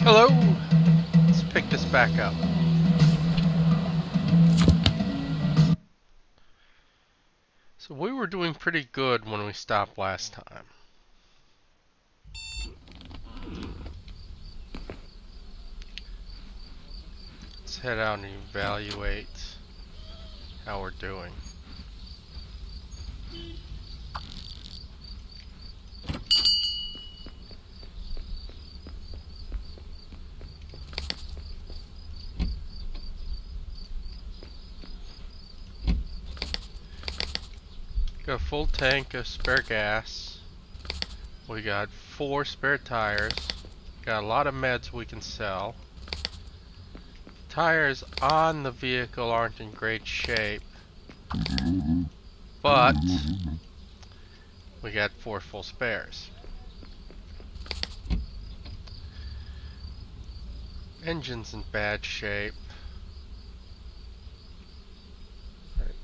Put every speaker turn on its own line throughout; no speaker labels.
Hello! Let's pick this back up. So we were doing pretty good when we stopped last time. Let's head out and evaluate how we're doing. Got a full tank of spare gas. We got 4 spare tires. Got a lot of meds we can sell. Tires on the vehicle aren't in great shape, but we got 4 full spares. Engine's in bad shape.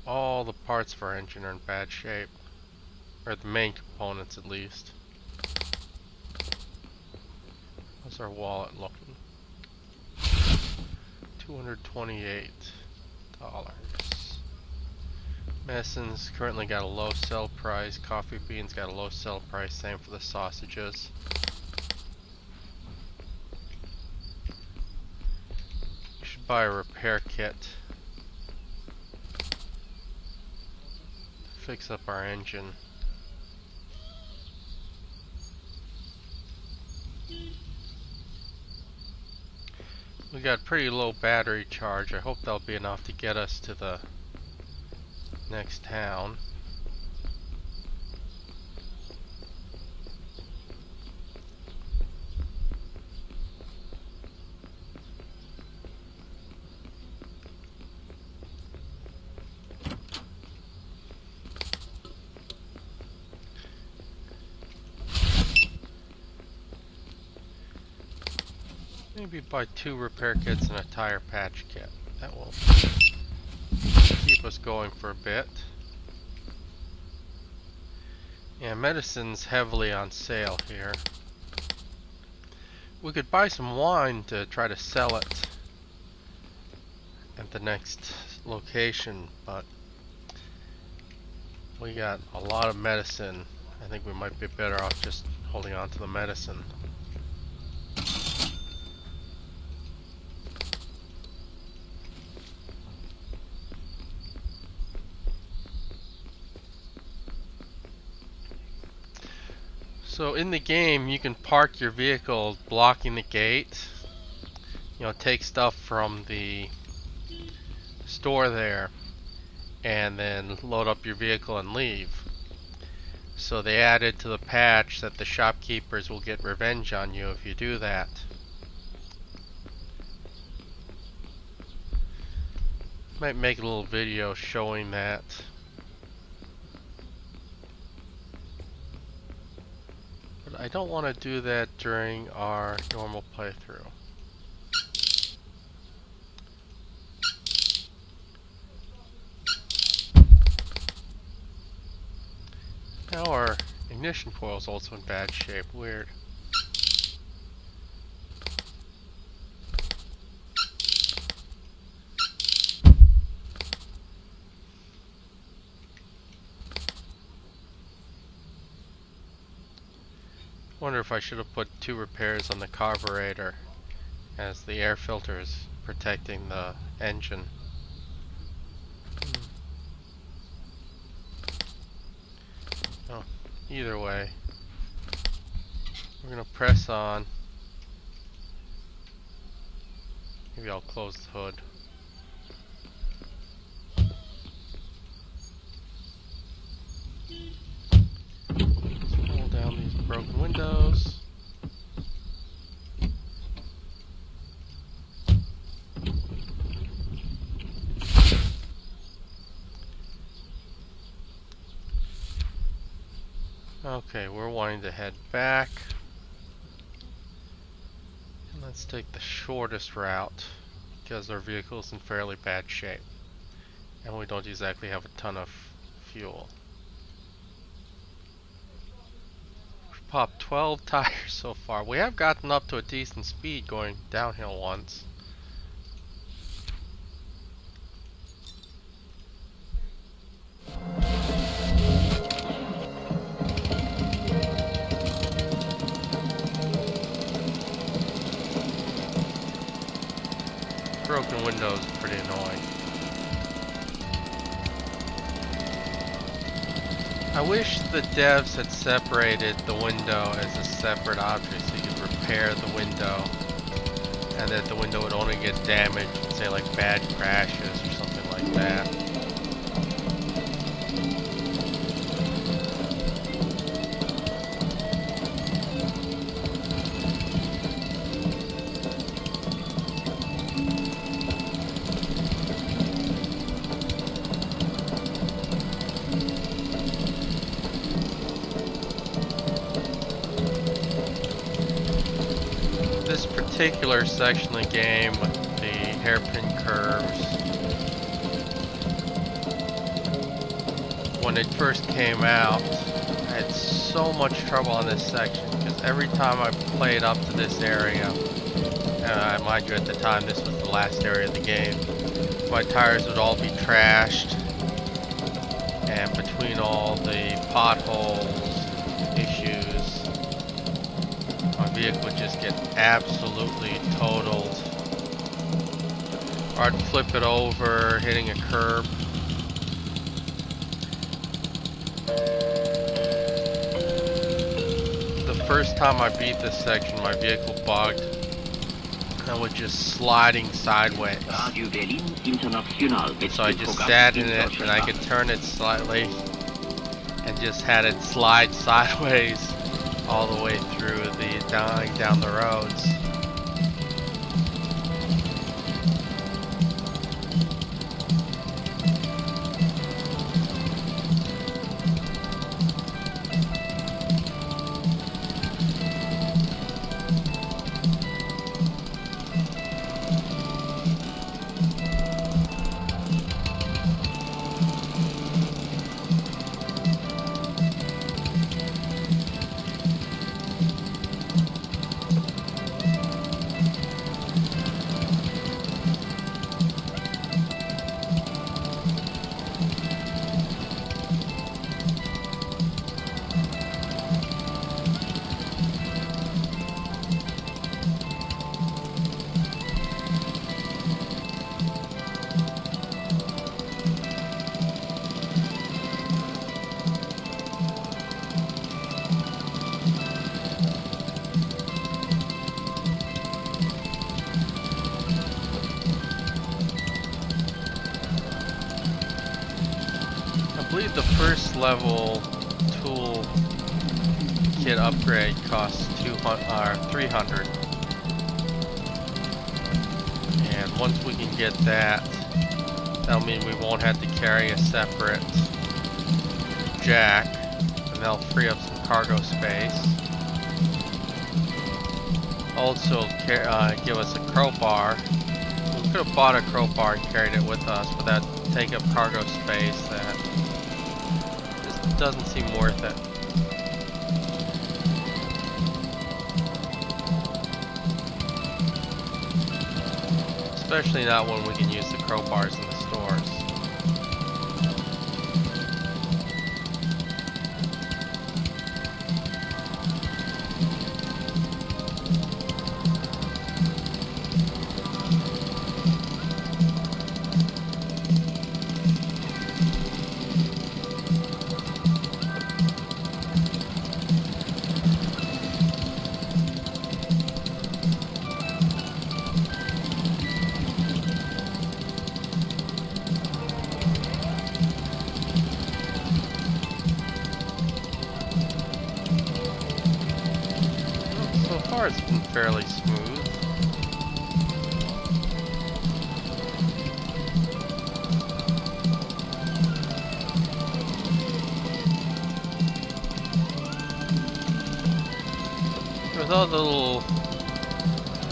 All the parts of our engine are in bad shape, or the main components at least. How's our wallet looking? $228. Medicine's currently got a low sell price. Coffee beans got a low sell price. Same for the sausages. We should buy a repair kit to fix up our engine. We got pretty low battery charge. I hope that'll be enough to get us to the next town. Maybe buy 2 repair kits and a tire patch kit. That will keep us going for a bit. Yeah, medicine's heavily on sale here. We could buy some wine to try to sell it at the next location, but we got a lot of medicine. I think we might be better off just holding on to the medicine. So in the game, you can park your vehicle blocking the gate. You know, take stuff from the store there and then load up your vehicle and leave. So they added to the patch that the shopkeepers will get revenge on you if you do that. Might make a little video showing that. But I don't want to do that during our normal playthrough. Now our ignition coil is also in bad shape. Weird. Wonder if I should have put 2 repairs on the carburetor, as the air filter is protecting the engine. Oh, either way, we're gonna press on. Maybe I'll close the hood. Let's roll down these broken windows. Okay, we're wanting to head back. And let's take the shortest route because our vehicle's in fairly bad shape. And we don't exactly have a ton of fuel. popped 12 tires so far. We have gotten up to a decent speed going downhill once. Broken windows are pretty annoying. I wish the devs had separated the window as a separate object so you could repair the window, and that the window would only get damaged in, say, like bad crashes or something like that. This particular section of the game with the hairpin curves, when it first came out, I had so much trouble on this section because every time I played up to this area, and mind you at the time this was the last area of the game, my tires would all be trashed, and between all the potholes, issues, my vehicle would just get absolutely totaled. Or I'd flip it over, hitting a curb. The first time I beat this section, my vehicle bugged. I was just sliding sideways. So I just sat in it and I could turn it slightly and just had it slide sideways all the way through the down the roads. I believe the first level tool kit upgrade costs 300, and once we can get that, that'll mean we won't have to carry a separate jack, and that'll free up some cargo space. Also give us a crowbar. We could have bought a crowbar and carried it with us, but that take up cargo space that just doesn't seem worth it. Especially not when we can use the crowbars in the stores. So far it's been fairly smooth. With all the little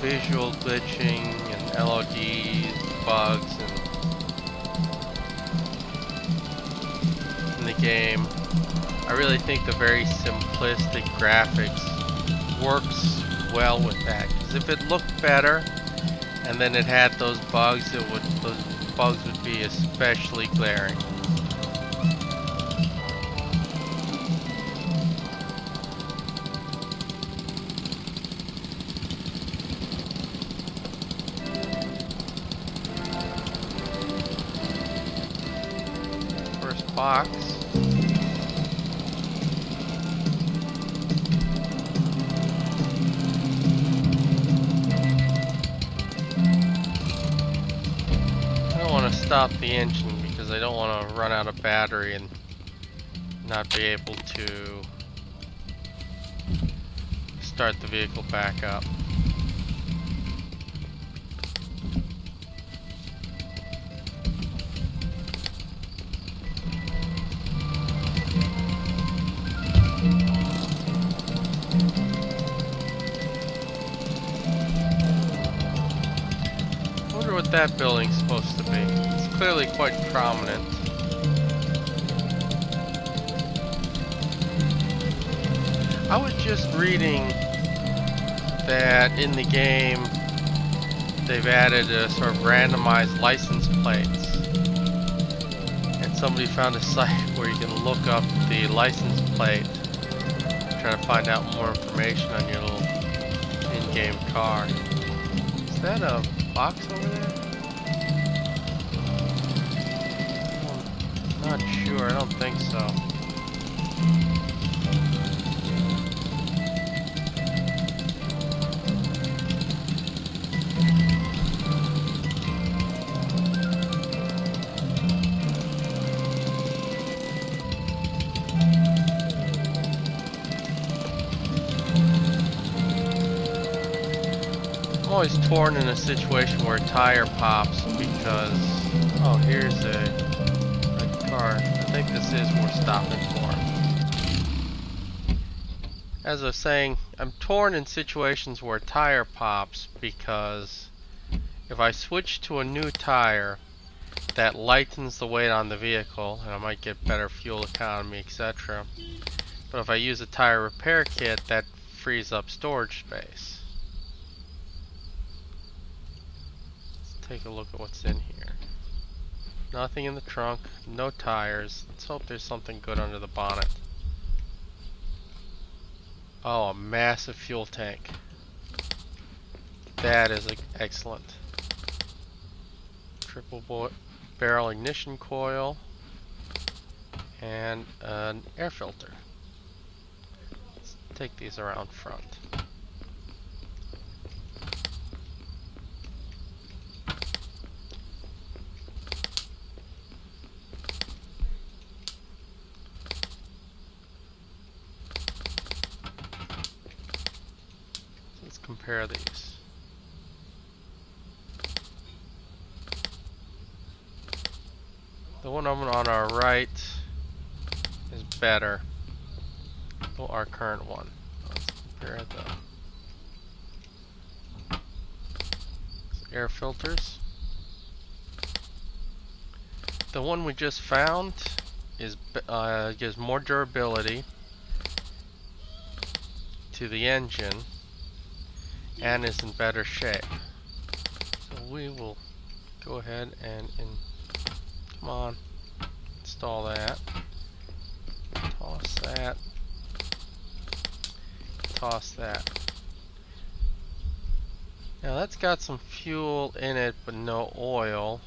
visual glitching and LODs, bugs in the game, I really think the very simplistic graphics works well with that. Because if it looked better, and then it had those bugs, those bugs would be especially glaring. First box. I don't want to stop the engine because I don't want to run out of battery and not be able to start the vehicle back up. I wonder what that building's supposed to be. It's clearly quite prominent. I was just reading that in the game they've added a sort of randomized license plates, and somebody found a site where you can look up the license plate, trying to find out more information on your little in-game car. Is that a box over there? I'm not sure. I don't think so. I'm always torn in a situation where a tire pops because, oh, here's a car. I think this is worth stopping for. As I was saying, I'm torn in situations where a tire pops because if I switch to a new tire, that lightens the weight on the vehicle and I might get better fuel economy, etc. But if I use a tire repair kit, that frees up storage space. Take a look at what's in here. Nothing in the trunk, no tires. Let's hope there's something good under the bonnet. Oh, a massive fuel tank. That is excellent. Triple barrel ignition coil and an air filter. Let's take these around front. Compare these. The one on our right is better than our current one. Let's compare the air filters. The one we just found is gives more durability to the engine and is in better shape. So we will go ahead and come on, install that, toss that, toss that. Now that's got some fuel in it but no oil.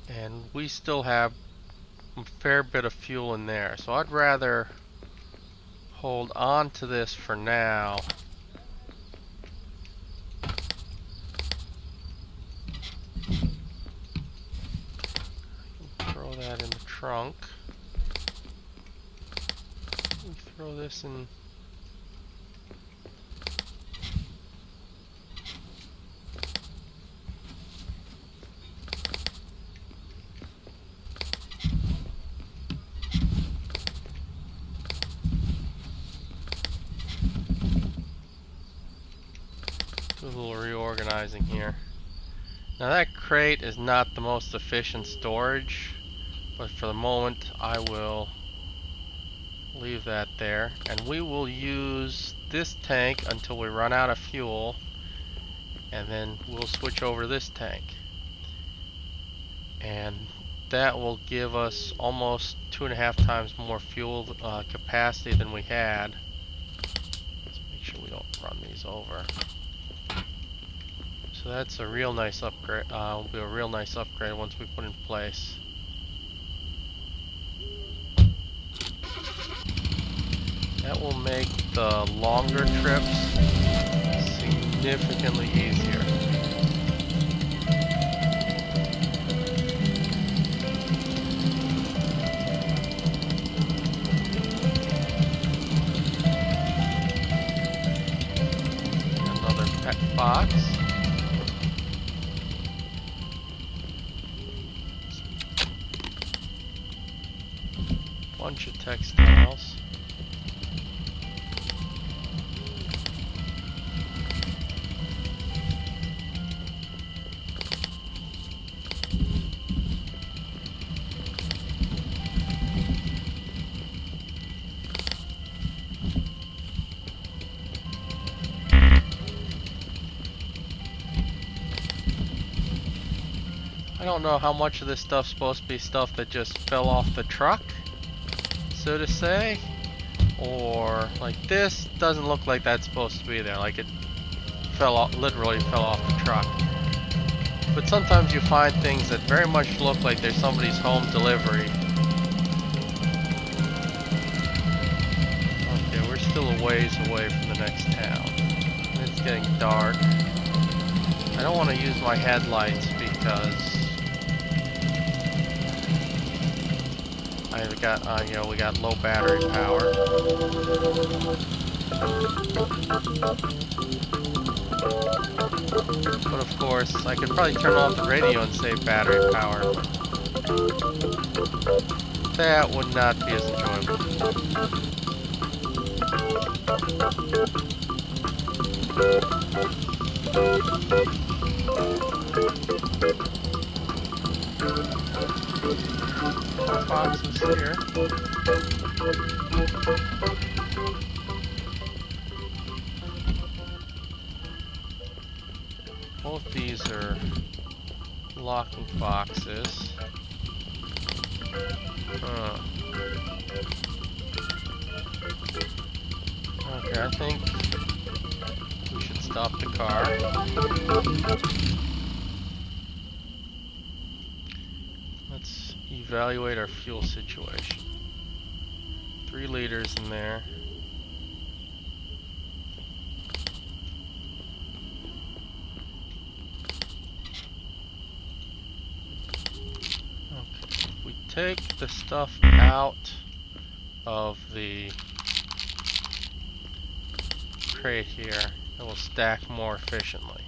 And we still have a fair bit of fuel in there, so I'd rather hold on to this for now. Throw that in the trunk. Throw this in. Do a little reorganizing here. Now that crate is not the most efficient storage, but for the moment I will leave that there, and we will use this tank until we run out of fuel, and then we'll switch over this tank, and that will give us almost 2.5 times more fuel capacity than we had. Let's make sure we don't run these over. So that's a real nice upgrade. Will be a real nice upgrade once we put in place. That will make the longer trips significantly easier. Another pet box. Bunch of textiles. I don't know how much of this stuff's supposed to be stuff that just fell off the truck, so to say, or like this doesn't look like that's supposed to be there, like it fell off, literally fell off the truck. But sometimes you find things that very much look like they're somebody's home delivery. Okay, we're still a ways away from the next town. It's getting dark. I don't want to use my headlights because we got low battery power. But of course, I could probably turn off the radio and save battery power, but that would not be as enjoyable. More boxes here. Both these are locking boxes. Okay, I think we should stop the car. Let's evaluate our fuel situation. 3 liters in there. Okay, if we take the stuff out of the crate here, it will stack more efficiently.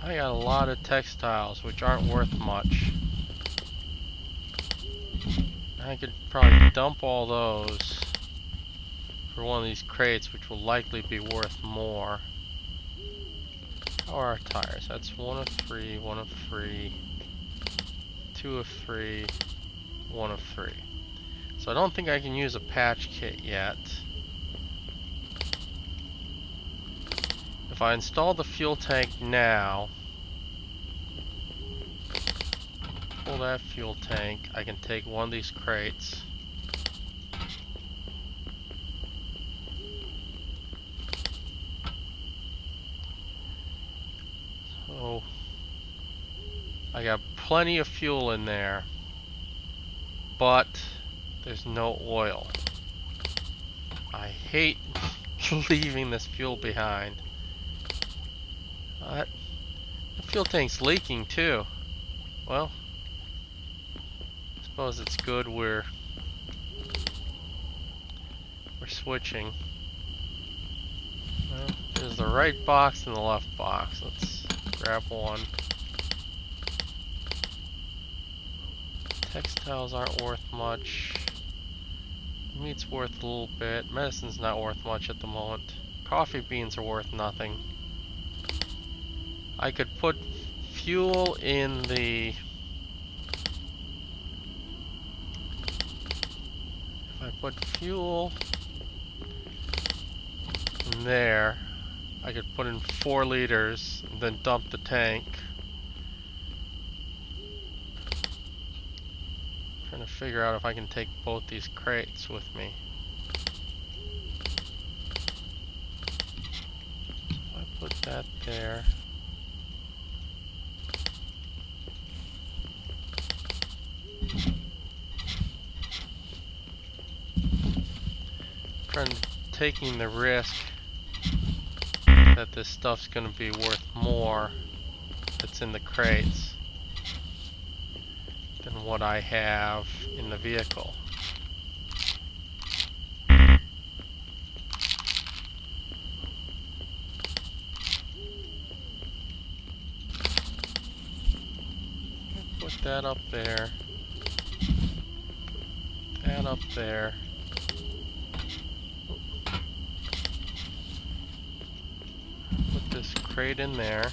I got a lot of textiles which aren't worth much. I could probably dump all those for one of these crates, which will likely be worth more. How are our tires? That's 1 of 3, 1 of 3, 2 of 3, 1 of 3. So I don't think I can use a patch kit yet. If I install the fuel tank now, pull that fuel tank, I can take one of these crates. So I got plenty of fuel in there, but there's no oil. I hate leaving this fuel behind. The fuel tank's leaking too. Well, I suppose it's good we're switching. Well, there's the right box and the left box. Let's grab one. Textiles aren't worth much. Meat's worth a little bit. Medicine's not worth much at the moment. Coffee beans are worth nothing. I could put fuel in the... If I put fuel in there, I could put in 4 liters and then dump the tank. Trying to figure out if I can take both these crates with me. So I put that there. Taking the risk that this stuff's gonna be worth more that's in the crates than what I have in the vehicle. Put that up there. That up there. Put this crate in there.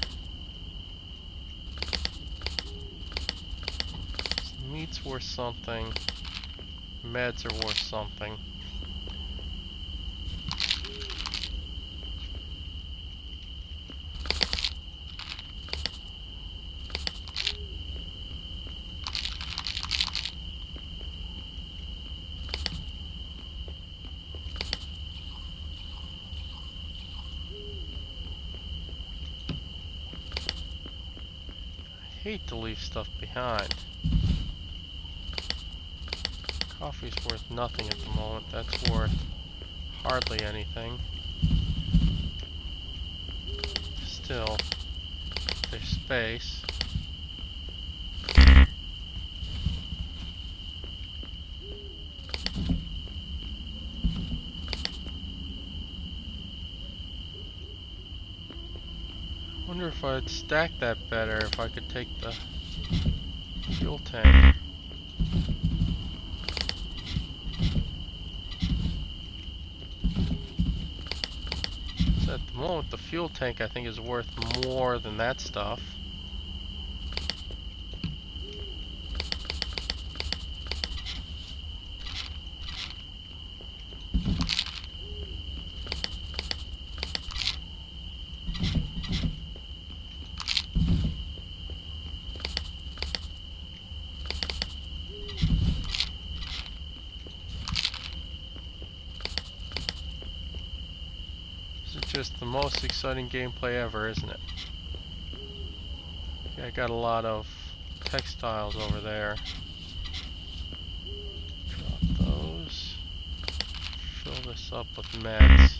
Meat's worth something. Meds are worth something. I hate to leave stuff behind. Coffee's worth nothing at the moment. That's worth hardly anything. Still, there's space. I wonder if I'd stack that better if I could take the fuel tank. So at the moment, the fuel tank I think is worth more than that stuff. Just the most exciting gameplay ever, isn't it? Okay, I got a lot of textiles over there. Drop those. Fill this up with meds.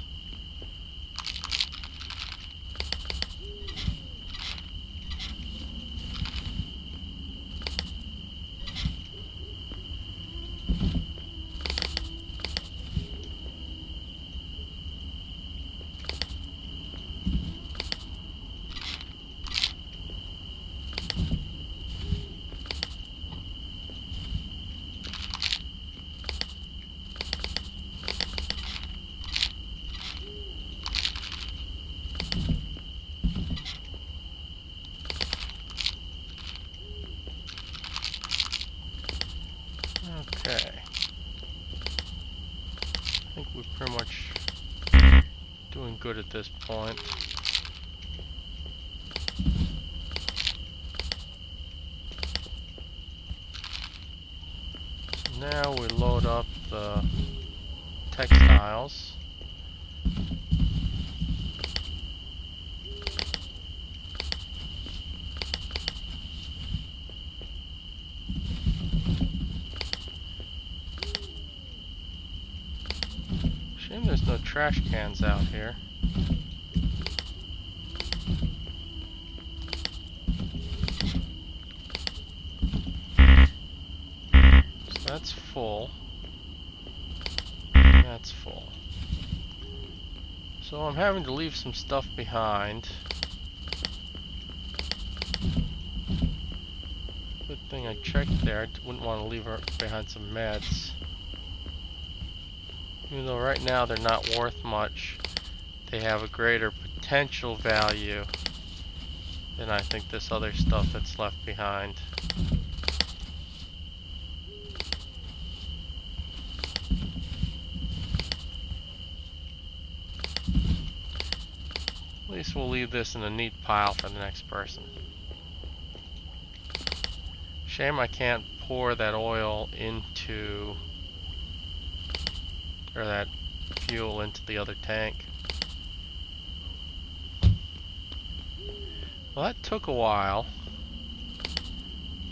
Okay. I think we're pretty much doing good at this point. So now we load up the textiles. Shame there's no trash cans out here. So that's full. That's full. So I'm having to leave some stuff behind. Good thing I checked there. I wouldn't want to leave behind some meds. Even though right now they're not worth much, they have a greater potential value than I think this other stuff that's left behind. At least we'll leave this in a neat pile for the next person. Shame I can't pour that oil into, or that fuel into the other tank. Well, that took a while,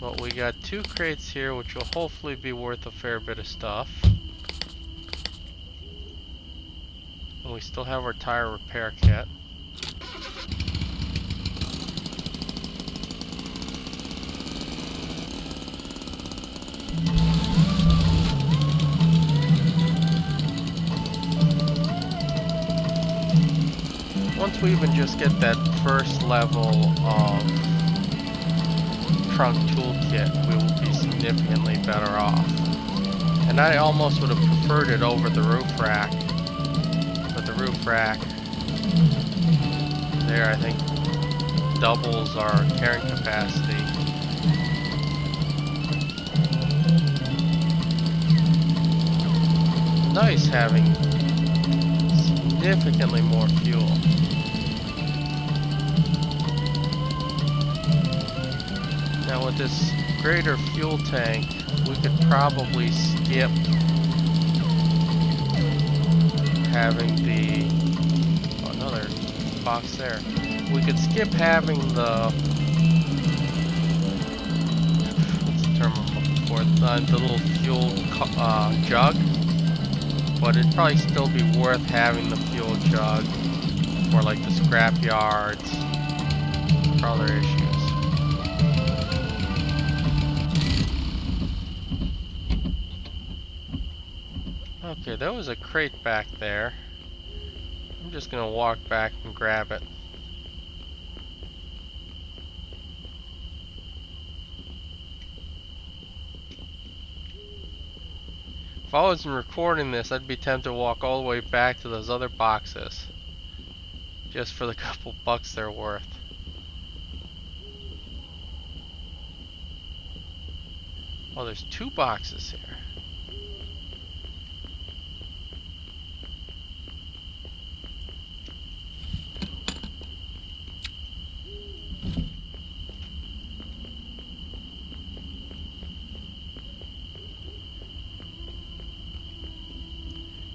but we got 2 crates here, which will hopefully be worth a fair bit of stuff. And we still have our tire repair kit. Once we even just get that first level of trunk toolkit, we will be significantly better off. And I almost would have preferred it over the roof rack. But the roof rack there, I think, doubles our carrying capacity. Nice having significantly more fuel. Now with this greater fuel tank, we could probably skip having the, oh, another box there. We could skip having the, what's the term I'm looking for? The little fuel jug, but it'd probably still be worth having the fuel jug for like the scrap yards, for other issues. Okay, there was a crate back there. I'm just gonna walk back and grab it. If I wasn't recording this, I'd be tempted to walk all the way back to those other boxes just for the couple bucks they're worth. Oh, there's 2 boxes here.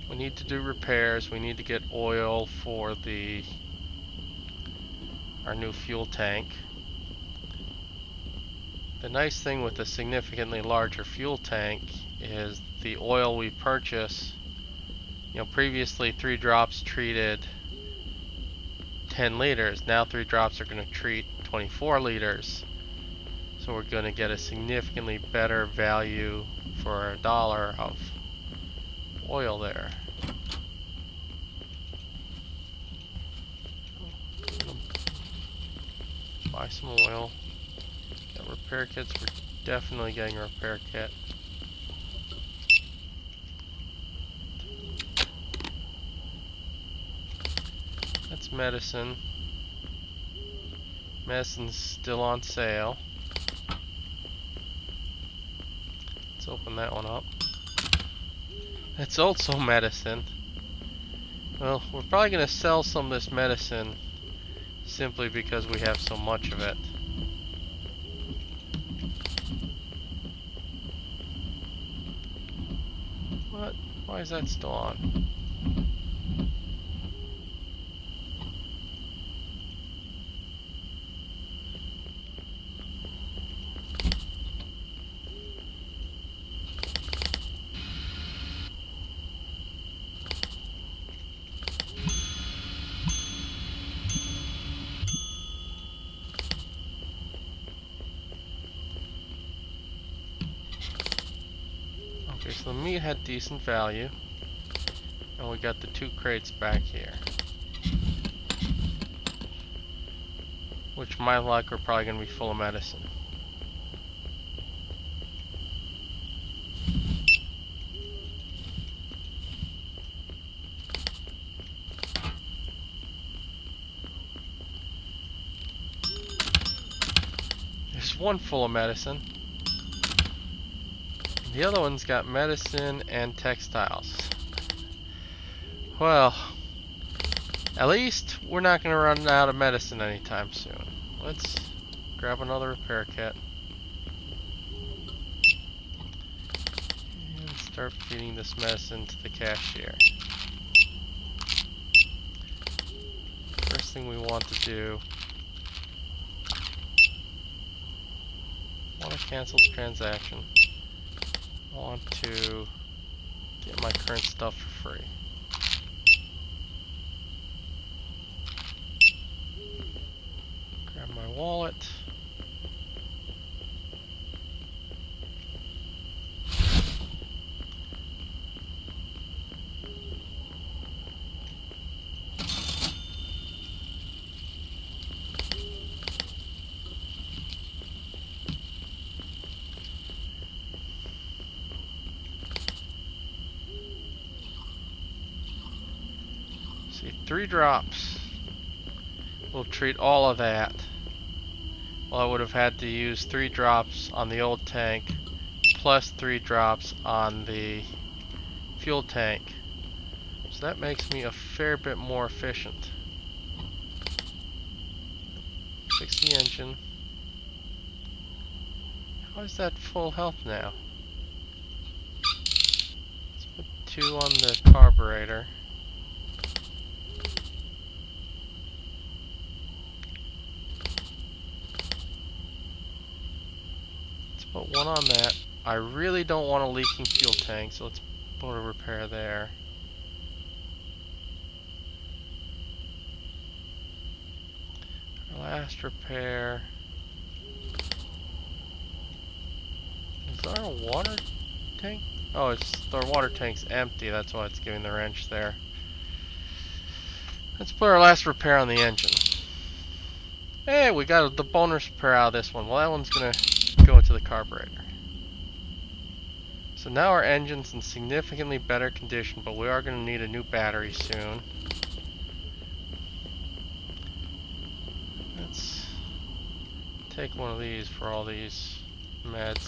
We need to do repairs. We need to get oil for our new fuel tank. The nice thing with a significantly larger fuel tank is the oil we purchase. You know, previously 3 drops treated 10 liters. Now 3 drops are going to treat 24 liters. So we're going to get a significantly better value for $1 of oil there. Buy some oil. Got repair kits. We're definitely getting a repair kit. That's medicine. Medicine's still on sale. Let's open that one up. It's also medicine. Well, we're probably going to sell some of this medicine simply because we have so much of it. What? Why is that still on? Okay, so the meat had decent value, and we got the 2 crates back here. which my luck are probably going to be full of medicine. There's one full of medicine. The other one's got medicine and textiles. Well, at least we're not going to run out of medicine anytime soon. Let's grab another repair kit. And start feeding this medicine to the cashier. First thing we want to do, I want to cancel the transaction. I want to get my current stuff for free. Grab my wallet. See, 3 drops will treat all of that. Well, I would have had to use 3 drops on the old tank, plus 3 drops on the fuel tank. So that makes me a fair bit more efficient. Fix the engine. How is that full health now? Let's put 2 on the carburetor. Put 1 on that. I really don't want a leaking fuel tank, so let's put a repair there. Our last repair. Is our water tank? Oh, it's our water tank's empty. That's why it's giving the wrench there. Let's put our last repair on the engine. Hey, we got the bonus repair out of this one. Well, that one's gonna go into the carburetor. So now our engine's in significantly better condition, but we are going to need a new battery soon. Let's take one of these for all these meds.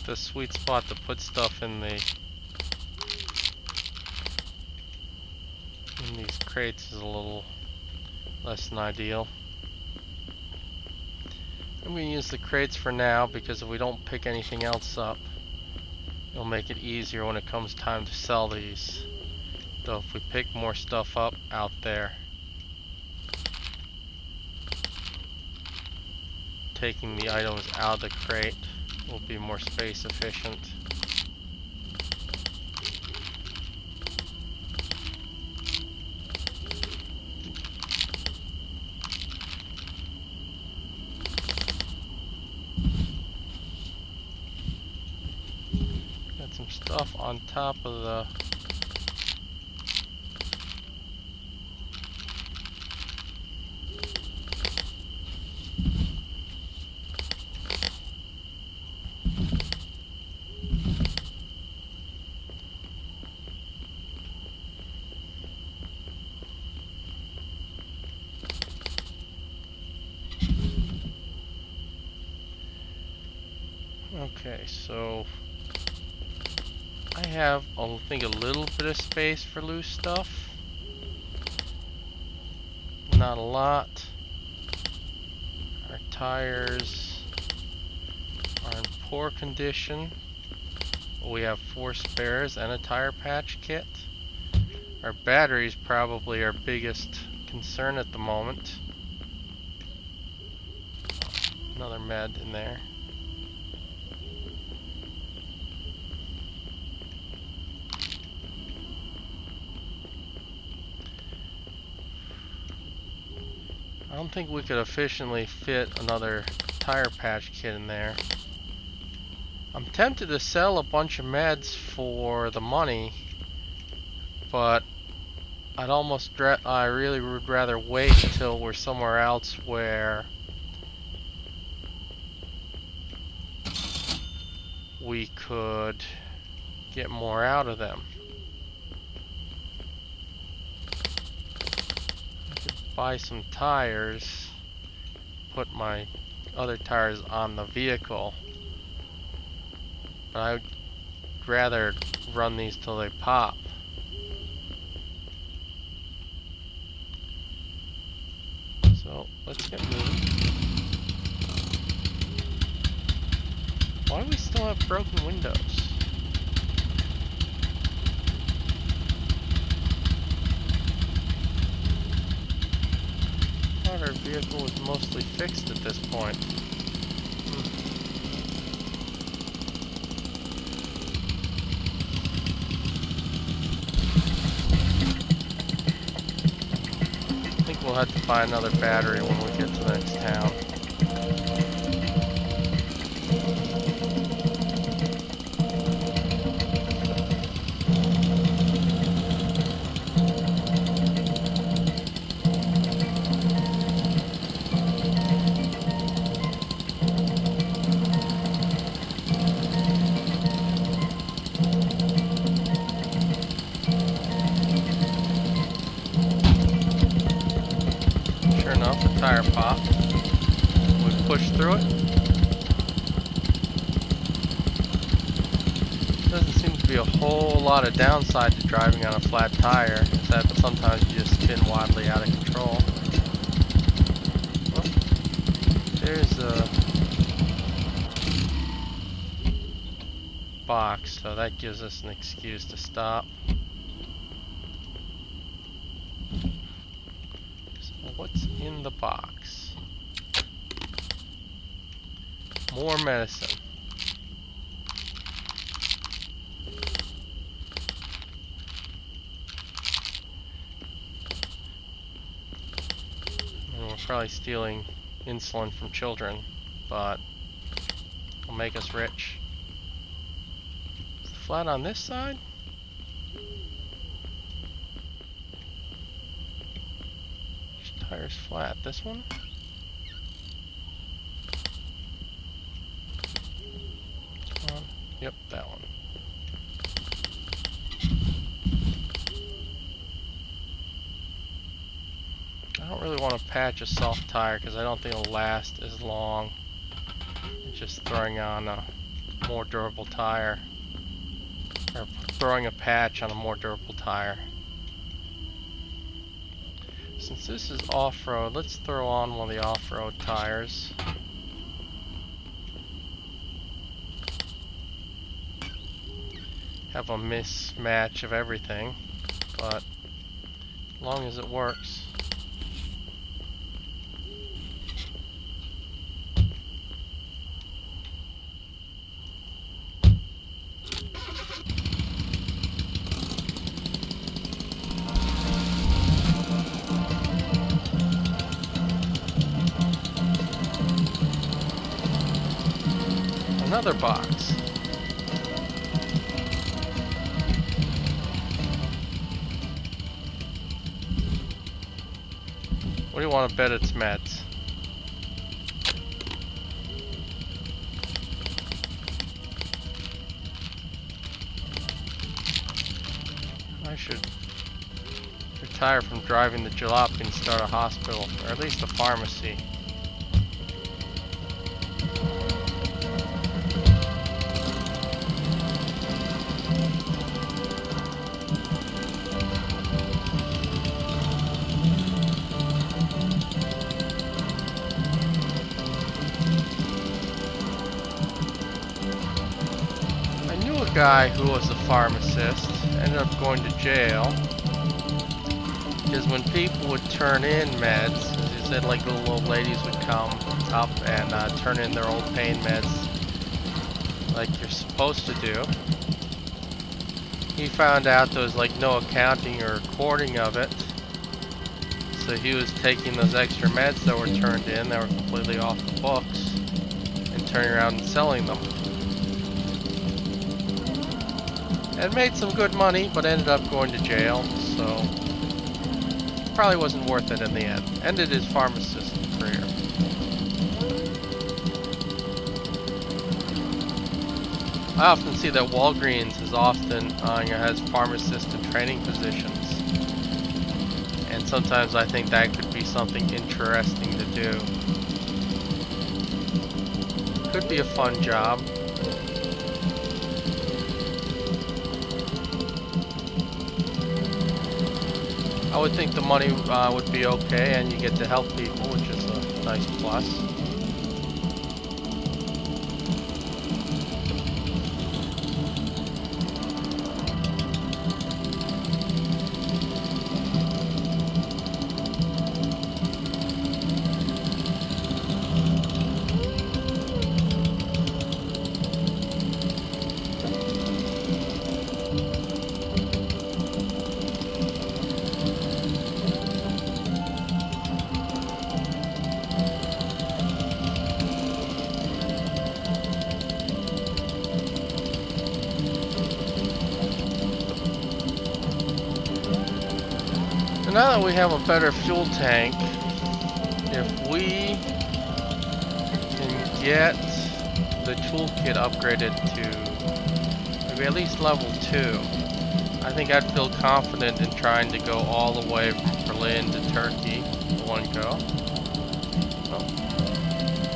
The sweet spot to put stuff in these crates is a little less than ideal. I'm going to use the crates for now because if we don't pick anything else up, it'll make it easier when it comes time to sell these. So if we pick more stuff up out there, taking the items out of the crate will be more space efficient. Got some stuff on top of the Okay, so I have, I think, a little bit of space for loose stuff. Not a lot. Our tires are in poor condition. We have 4 spares and a tire patch kit. Our batteries probably our biggest concern at the moment. Another med in there. I don't think we could efficiently fit another tire patch kit in there. I'm tempted to sell a bunch of meds for the money, but I really would rather wait until we're somewhere else where we could get more out of them. I could buy some tires, put my other tires on the vehicle, but I would rather run these till they pop. So let's get moving. Why do we still have broken windows? I thought our vehicle was mostly fixed at this point. I think we'll have to buy another battery when we get to the next town. Sure enough, the tire popped. We pushed through it. Doesn't seem to be a whole lot of downside to driving on a flat tire, except that sometimes you just spin wildly out of control. Well, there's a box, so that gives us an excuse to stop. So what's in the box? More medicine. And we're probably stealing insulin from children, but it'll make us rich. Is it flat on this side? Which tire's flat? This one? Come on. Yep, that one. I don't really want to patch a soft tire because I don't think it'll last as long as just throwing on a more durable tire, or throwing a patch on a more durable tire. Since this is off-road, let's throw on one of the off-road tires. Have a mismatch of everything, but as long as it works. Another box. What do you want to bet it's meds? I should retire from driving the Jalopy and start a hospital, or at least a pharmacy. Guy who was a pharmacist ended up going to jail because when people would turn in meds, as he said, like little old ladies would come up and turn in their old pain meds like you're supposed to do, he found out there was like no accounting or recording of it, So he was taking those extra meds that were turned in that were completely off the books and turning around and selling them. And made some good money, but ended up going to jail, so probably wasn't worth it in the end. Ended his pharmacist career. I often see that Walgreens is often has pharmacist and training positions. And sometimes I think that could be something interesting to do. Could be a fun job. I would think the money would be okay, and you get to help people, which is a nice plus. Now that we have a better fuel tank, if we can get the toolkit upgraded to maybe at least level 2, I think I'd feel confident in trying to go all the way from Berlin to Turkey in one go. So,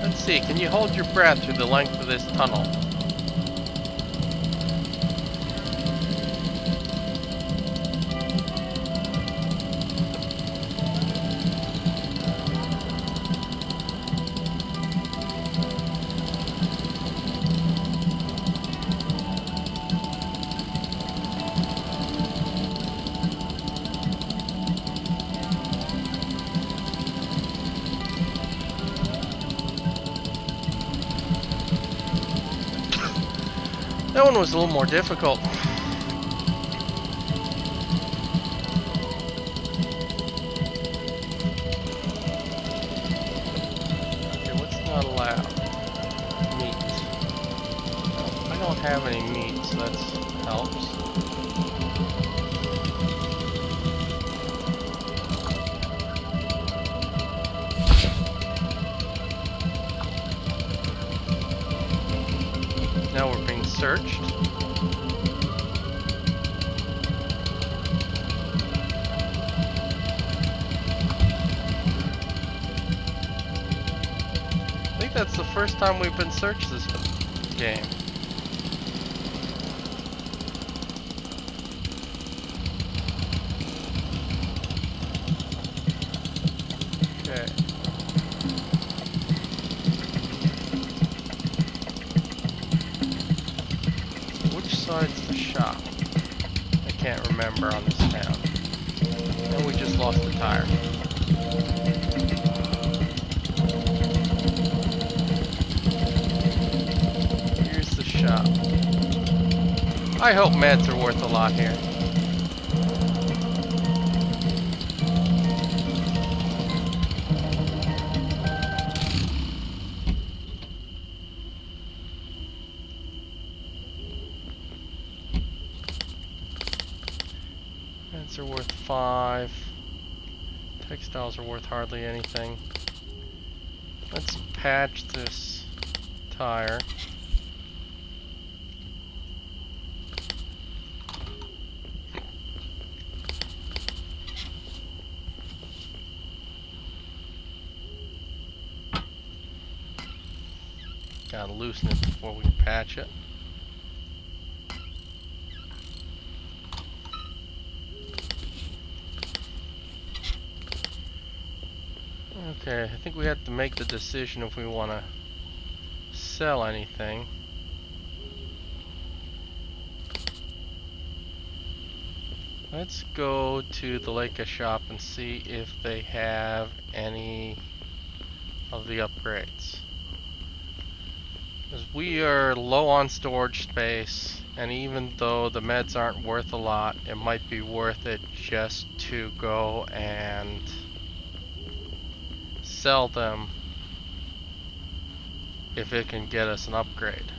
let's see, can you hold your breath through the length of this tunnel? That one was a little more difficult. Okay, what's not allowed? Meat. No, I don't have any meat, so that helps. Now we're being searched. I think that's the first time we've been searched this game. Okay. Side's the shop? I can't remember on this map. And we just lost the tire. Here's the shop. I hope meds are worth a lot here. Are worth 5. Textiles are worth hardly anything. Let's patch this tire. Gotta loosen it before we patch it. Okay, I think we have to make the decision if we want to sell anything. Let's go to the Leica shop and see if they have any of the upgrades. Because we are low on storage space, and even though the meds aren't worth a lot, it might be worth it just to go and sell them if it can get us an upgrade.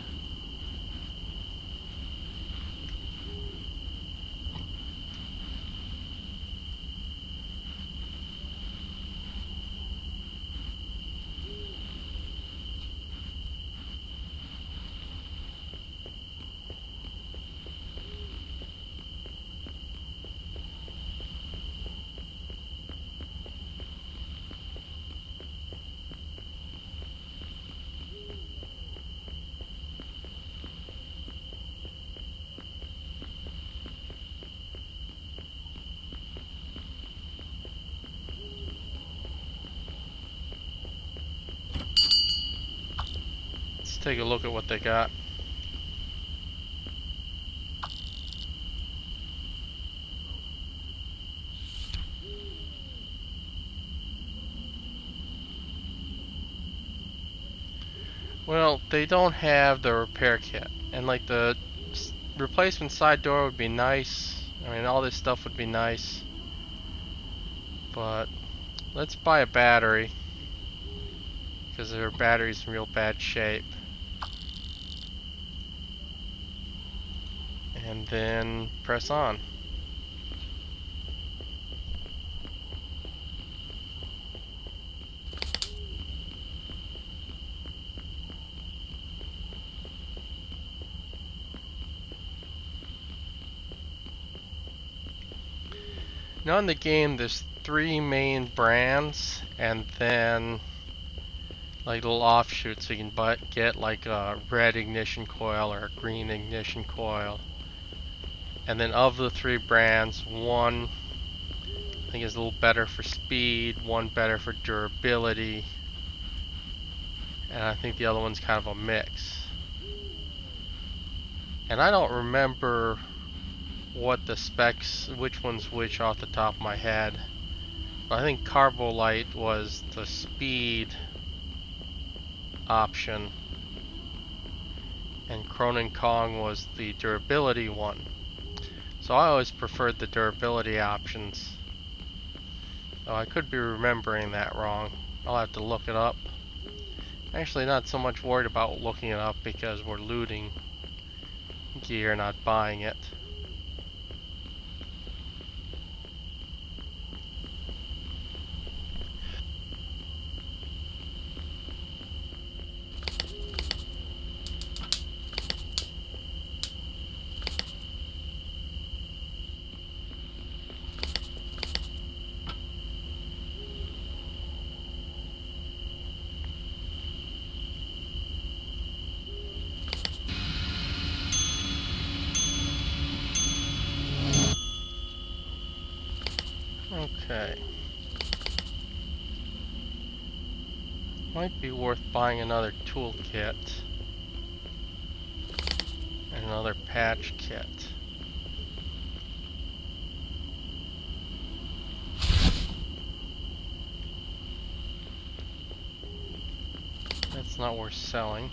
Let's take a look at what they got. Well, they don't have the repair kit, and like the replacement side door would be nice. I mean, all this stuff would be nice, but let's buy a battery because their battery's in real bad shape, and then press on. Now in the game there's 3 main brands and then like little offshoots, so you can get like a red ignition coil or a green ignition coil. And then of the 3 brands, one I think is a little better for speed, one better for durability, and I think the other one's kind of a mix. And I don't remember what the specs, which one's which off the top of my head. But I think Carbolite was the speed option and Cronin Kong was the durability one. So I always preferred the durability options. So I could be remembering that wrong. I'll have to look it up. Actually, not so much worried about looking it up because we're looting gear, not buying it. Okay. Might be worth buying another toolkit and another patch kit. That's not worth selling.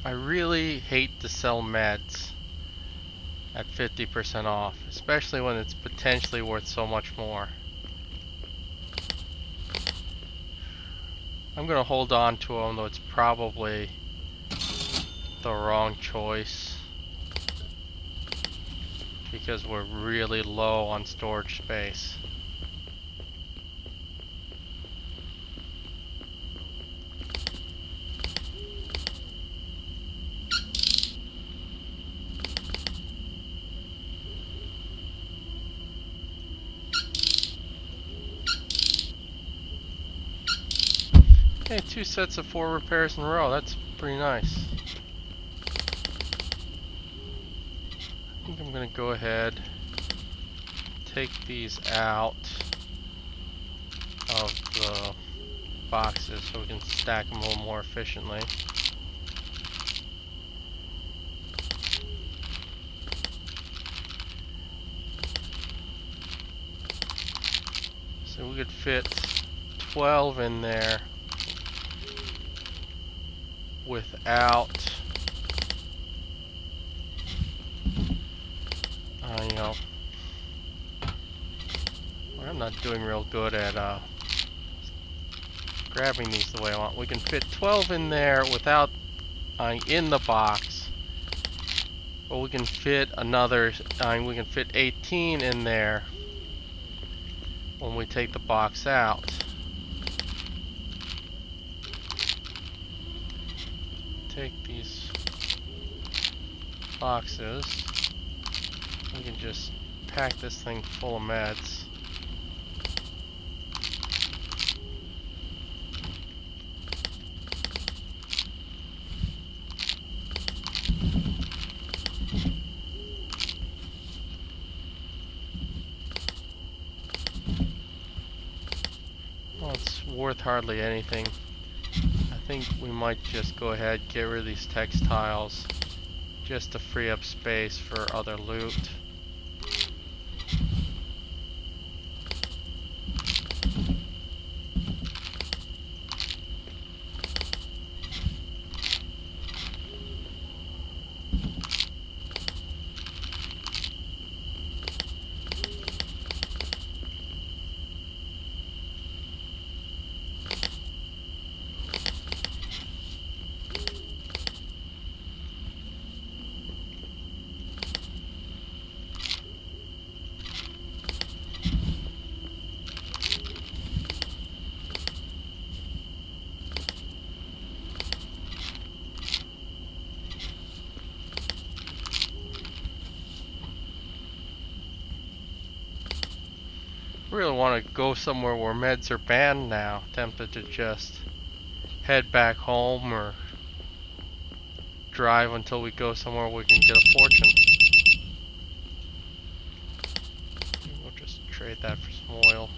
I really hate to sell meds at 50% off, especially when it's potentially worth so much more. I'm gonna hold on to them, though it's probably the wrong choice because we're really low on storage space. Hey, 2 sets of 4 repairs in a row. That's pretty nice. I think I'm gonna go ahead, take these out of the boxes so we can stack them a little more efficiently. So So we could fit 12 in there without, you know, I'm not doing real good at grabbing these the way I want. We can fit 12 in there without in the box, but we can fit another. We can fit 18 in there when we take the box out. Take these boxes. We can just pack this thing full of meds. Well, it's worth hardly anything. I think we might just go ahead and get rid of these textiles just to free up space for other loot. Really want to go somewhere where meds are banned now. Tempted to just head back home or drive until we go somewhere we can get a fortune. We'll just trade that for some oil.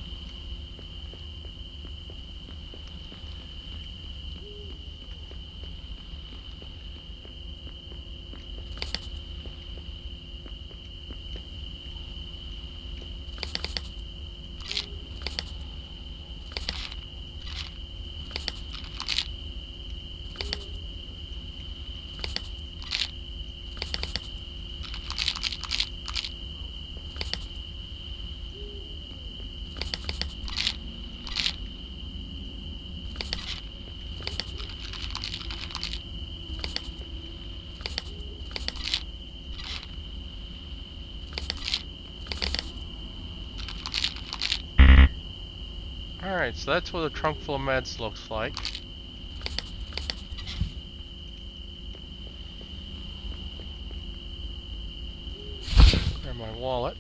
Alright, so that's what a trunk full of meds looks like. Grab my wallet.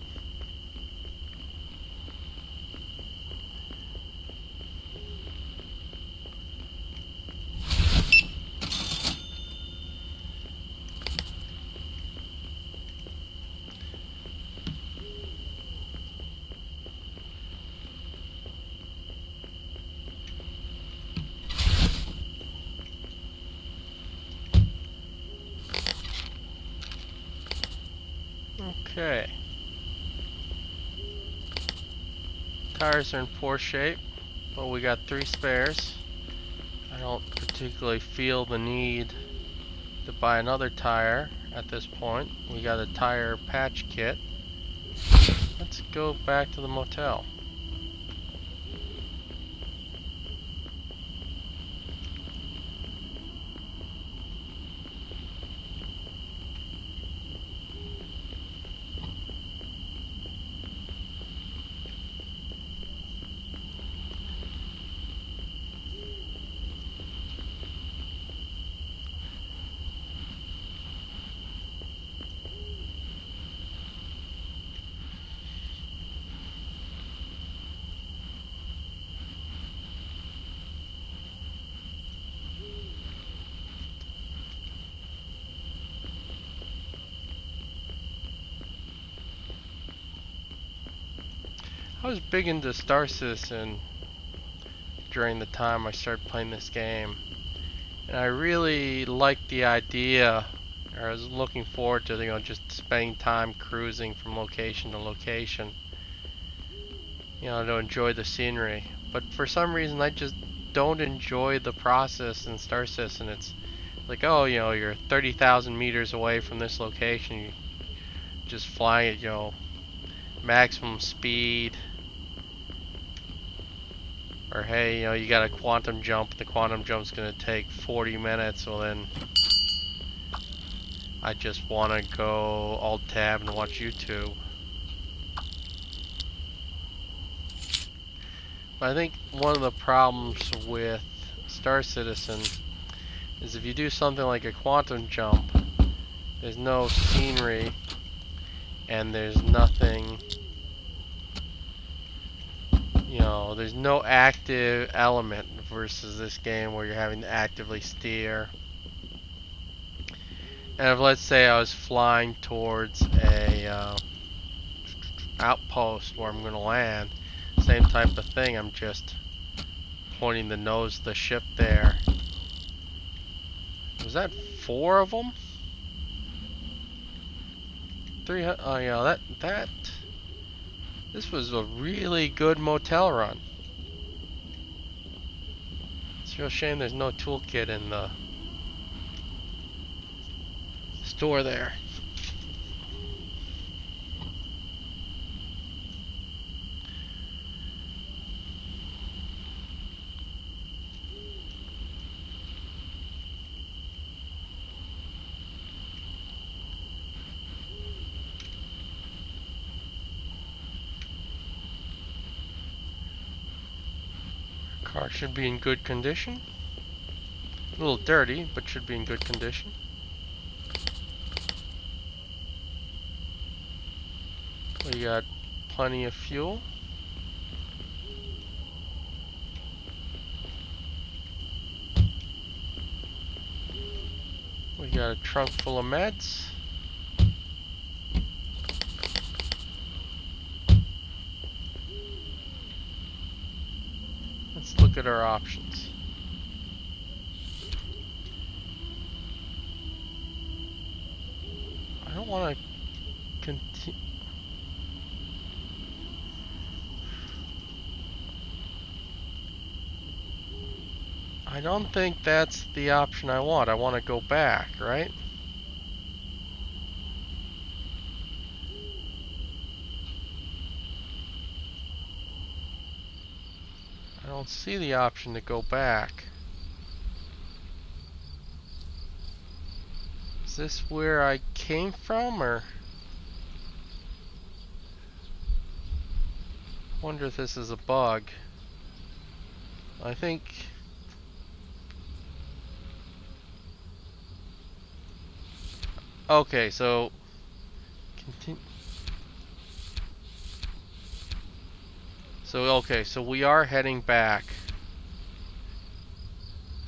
Okay. Tires are in poor shape, but we got 3 spares. I don't particularly feel the need to buy another tire at this point. We got a tire patch kit. Let's go back to the motel. I was big into Star Citizen during the time I started playing this game, and I really liked the idea, or I was looking forward to, just spending time cruising from location to location. to enjoy the scenery. But for some reason, I just don't enjoy the process in Star Citizen. It's like, oh, you're 30,000 meters away from this location. You just fly at, maximum speed. Or hey, you got a quantum jump. The quantum jump's gonna take 40 minutes. Well then, I just want to go alt tab and watch YouTube. But I think one of the problems with Star Citizen is if you do something like a quantum jump, there's no scenery and there's nothing, there's no active element versus this game where you're having to actively steer. And if, let's say, I was flying towards a outpost where I'm going to land, same type of thing. I'm just pointing the nose of the ship there. Was that 4 of them? 300. Oh yeah, that. This was a really good motel run. It's a real shame there's no toolkit in the store there. Car should be in good condition. A little dirty, but should be in good condition. We got plenty of fuel. We got a trunk full of meds. Let's look at our options. I don't want to continue. I don't think that's the option I want. I want to go back, right? I don't see the option to go back. Is this where I came from, or? I wonder if this is a bug. I think. Okay, so continue. So we are heading back.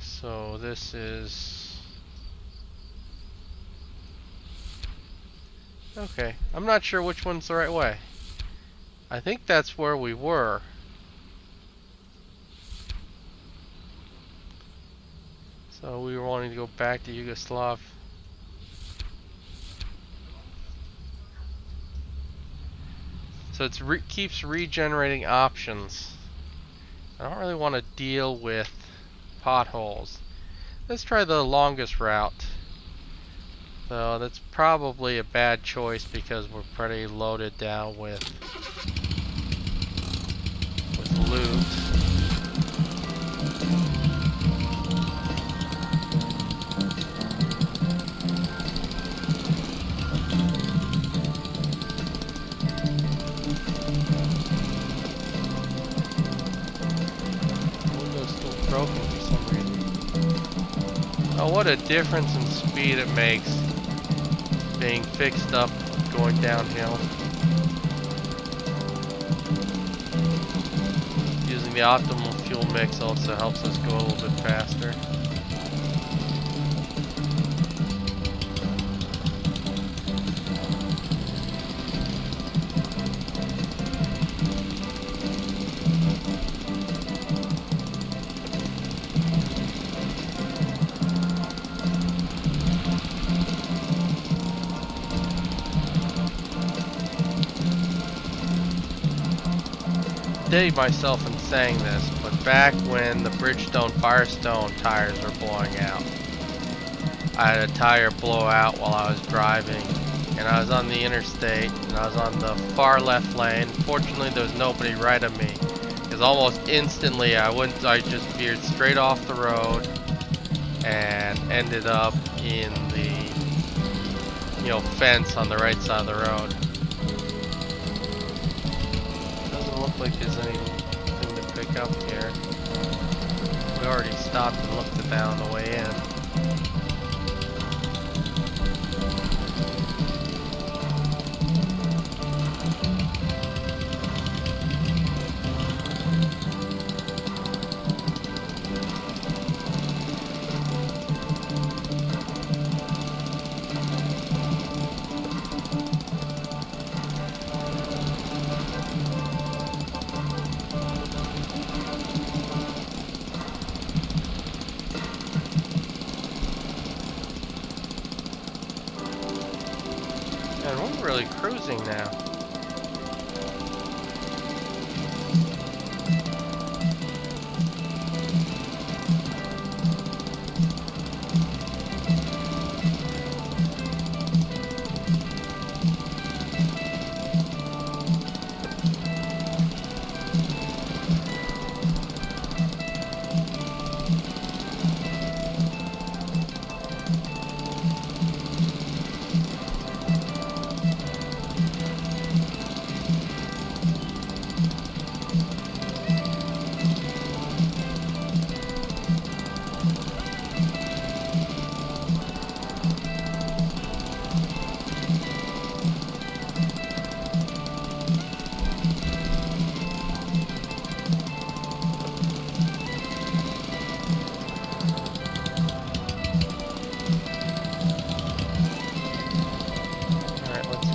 So this is okay. I'm not sure which one's the right way. I think that's where we were. So we were wanting to go back to Yugoslavia. So it keeps regenerating options. I don't really want to deal with potholes. Let's try the longest route. So that's probably a bad choice because we're pretty loaded down with loot. Broken for some reason. Oh, what a difference in speed it makes being fixed up going downhill. Using the optimal fuel mix also helps us go a little bit faster. date myself in saying this, but back when the Bridgestone Firestone tires were blowing out, I had a tire blow out while I was driving, and I was on the interstate, and I was on the far left lane. Fortunately, there was nobody right of me, because almost instantly I just veered straight off the road and ended up in the fence on the right side of the road. Doesn't look like there's anything to pick up here. We already stopped and looked at that on the way in. And we're really cruising now.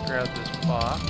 Grab this box.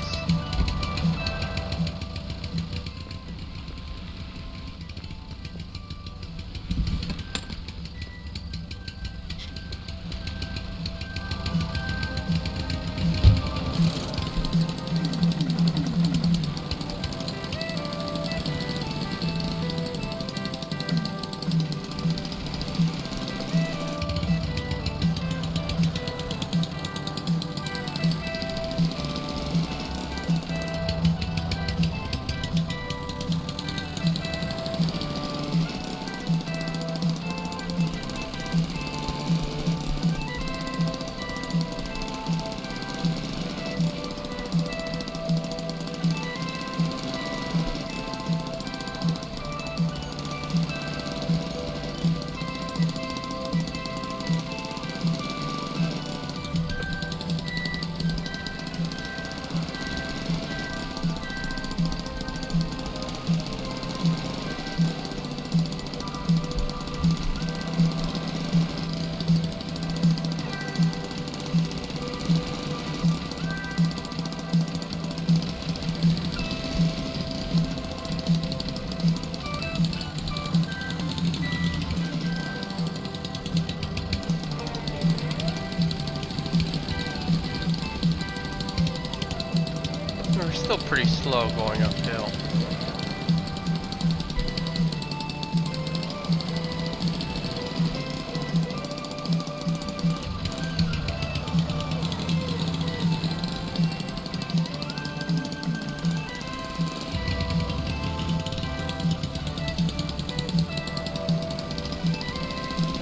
We're still pretty slow going uphill.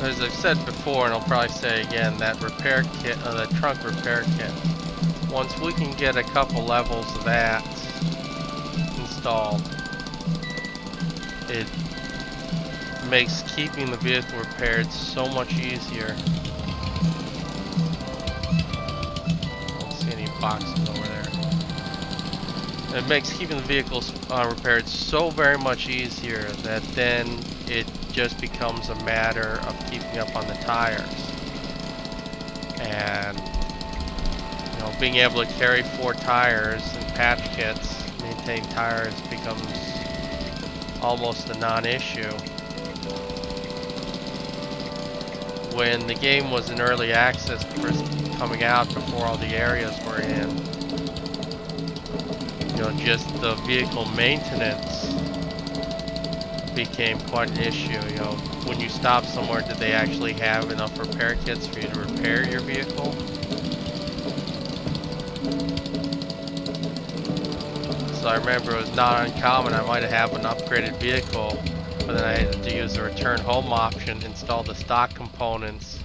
As I've said before, and I'll probably say again, that repair kit, the trunk repair kit, once we can get a couple levels of that installed, it makes keeping the vehicle repaired so much easier. I don't see any boxes over there. It makes keeping the vehicles repaired so very much easier that then it just becomes a matter of keeping up on the tires. And being able to carry 4 tires and patch kits, maintain tires, becomes almost a non-issue. When the game was in early access, first coming out before all the areas were in, just the vehicle maintenance became quite an issue. You know, when you stop somewhere, did they actually have enough repair kits for you to repair your vehicle? So I remember it was not uncommon. I might have an upgraded vehicle, but then I had to use the return home option, install the stock components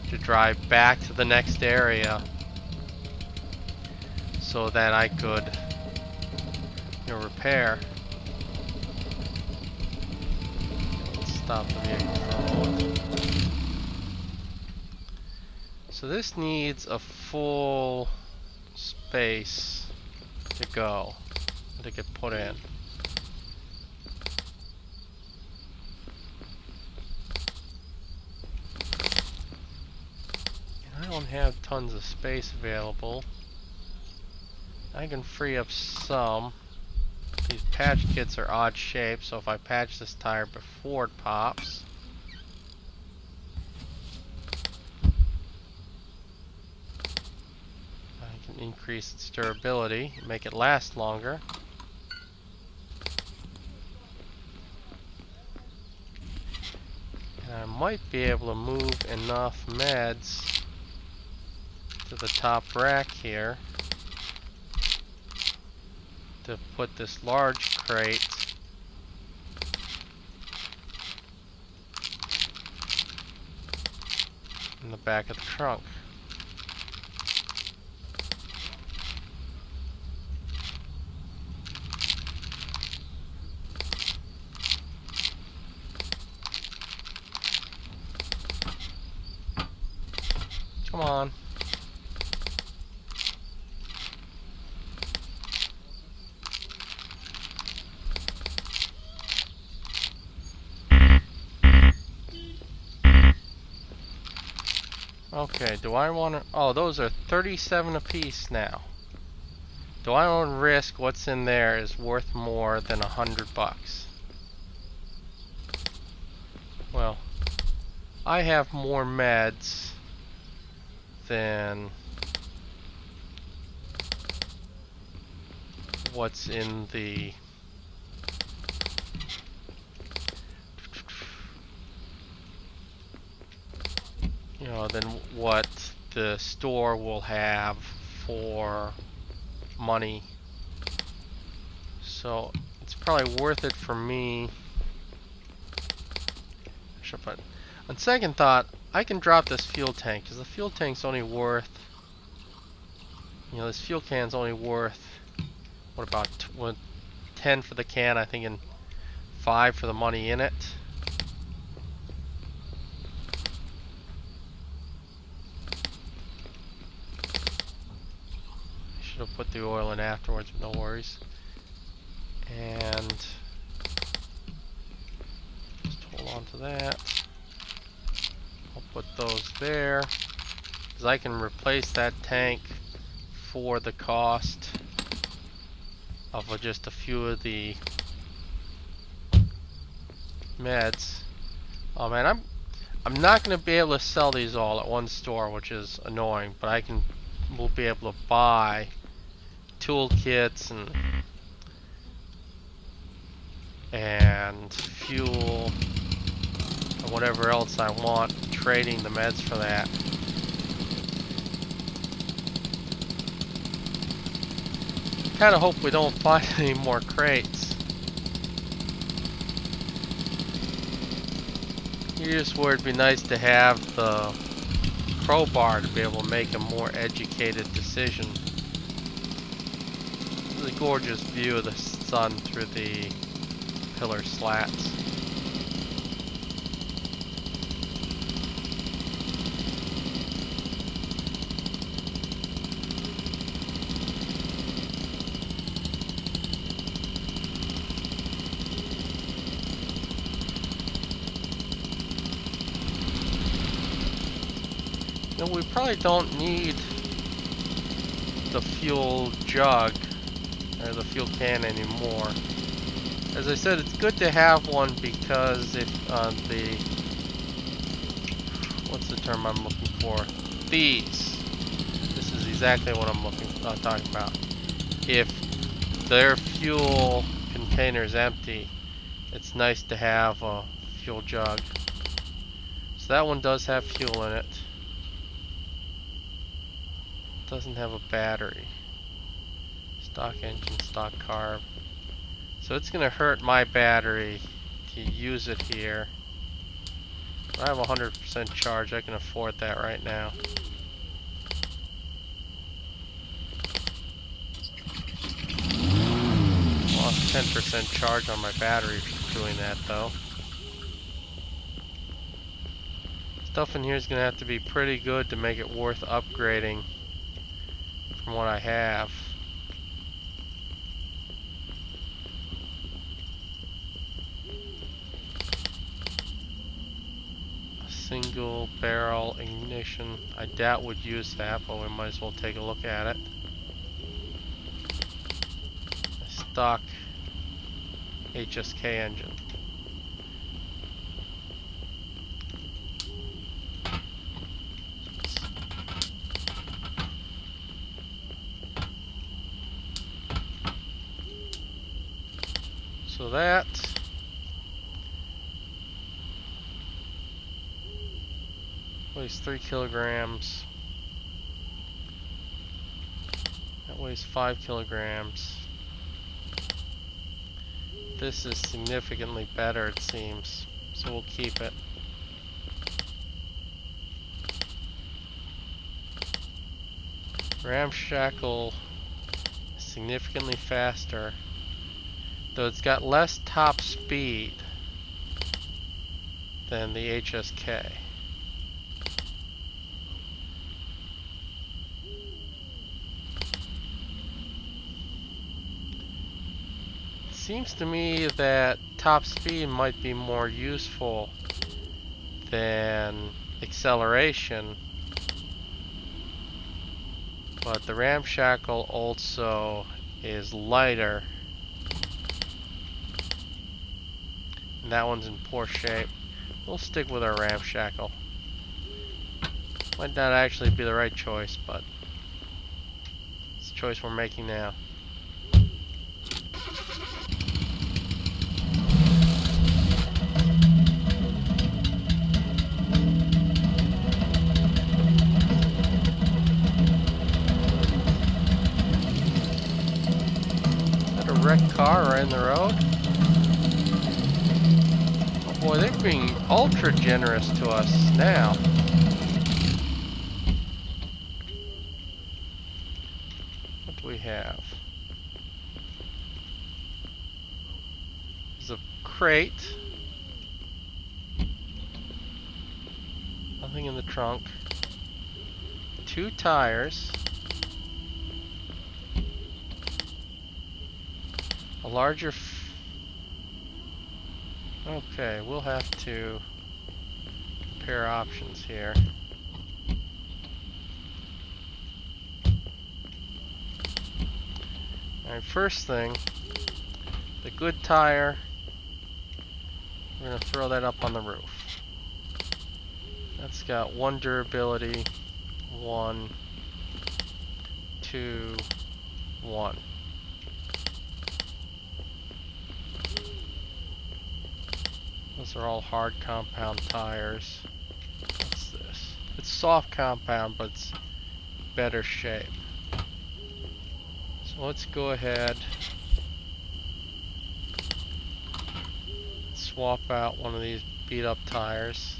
to drive back to the next area so that I could, you know, repair. Let's stop the vehicle for a moment. So this needs a full space to go, to get put in. And I don't have tons of space available. I can free up some. These patch kits are odd shaped, so if I patch this tire before it pops, I can increase its durability, make it last longer. And I might be able to move enough meds to the top rack here to put this large crate in the back of the trunk. Come on. Okay, do I want to... Oh, those are 37 apiece now. Do I want to risk what's in there is worth more than $100? Well, I have more meds than what's in the... You know, than what the store will have for money. So it's probably worth it for me. On second thought, I can drop this fuel tank because the fuel tank's only worth, you know, this fuel can's only worth, what about 10 for the can, I think, and 5 for the money in it. Should have put the oil in afterwards, but no worries. And just hold on to that. I'll put those there because I can replace that tank for the cost of just a few of the meds. Oh man, I'm not going to be able to sell these all at one store, which is annoying, but we'll be able to buy toolkits and fuel and whatever else I want, trading the meds for that. Kind of hope we don't find any more crates. Here's where it'd be nice to have the crowbar to be able to make a more educated decision. This is a gorgeous view of the sun through the pillar slats. No, we probably don't need the fuel jug or the fuel can anymore. As I said, it's good to have one because if what's the term I'm looking for? This is exactly what I'm talking about. If their fuel container is empty, it's nice to have a fuel jug. So that one does have fuel in it. Doesn't have a battery. Stock engine, stock carb. So it's gonna hurt my battery to use it here. I have 100% charge. I can afford that right now. Lost 10% charge on my battery for doing that though. Stuff in here is gonna have to be pretty good to make it worth upgrading from what I have. Single barrel ignition. I doubt would use that, but we might as well take a look at it. A stock HSK engine. So that weighs 3 kilograms. That weighs 5 kilograms. This is significantly better, it seems. So we'll keep it. Ramshackle is significantly faster, though it's got less top speed than the HSK. Seems to me that top speed might be more useful than acceleration, but the Ramshackle also is lighter, and that one's in poor shape. We'll stick with our Ramshackle. Might not actually be the right choice, but it's a choice we're making now. Wrecked car right in the road. Oh boy, they're being ultra generous to us now. What do we have? There's a crate. Nothing in the trunk. 2 tires. A larger okay, we'll have to compare options here. Alright, first thing, the good tire, we're going to throw that up on the roof. That's got 1 durability, 1, 2, 1. Those are all hard compound tires. What's this? It's soft compound, but it's better shape. So let's go ahead, swap out one of these beat up tires.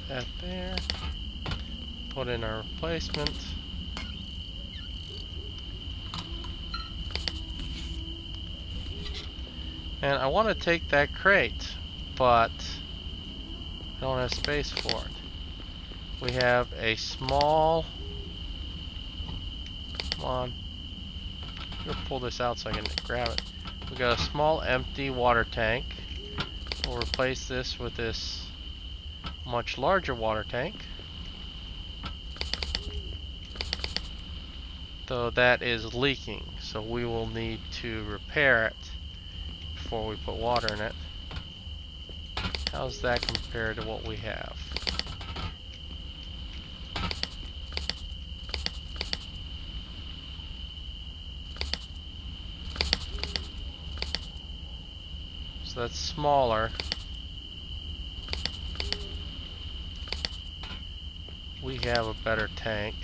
That there. Put in our replacement. And I want to take that crate, but I don't have space for it. We have a small, come on, I'm going to pull this out so I can grab it. We got a small empty water tank. We'll replace this with this much larger water tank. Though that is leaking, so we will need to repair it before we put water in it. How's that compared to what we have? So that's smaller. We have a better tank.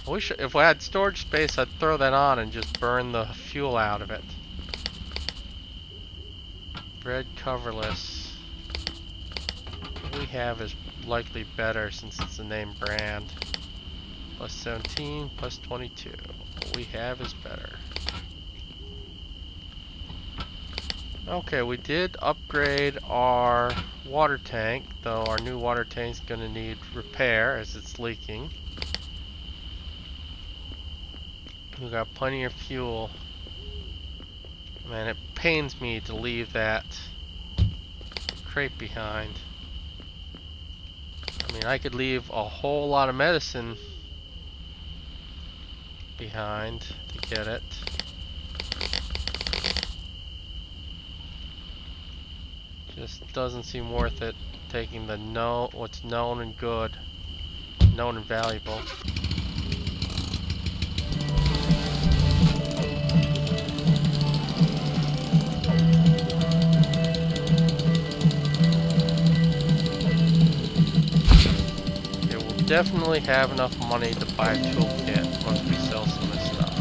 If we had storage space, I'd throw that on and just burn the fuel out of it. Bread coverless. What we have is likely better since it's the name brand. Plus 17, plus 22. What we have is better. Okay, we did upgrade our water tank, though our new water tank's gonna need repair as it's leaking. We got plenty of fuel. Man, it pains me to leave that crate behind. I mean, I could leave a whole lot of medicine behind to get it. Just doesn't seem worth it taking the what's known and good, known and valuable. Definitely have enough money to buy a toolkit once we sell some of this stuff.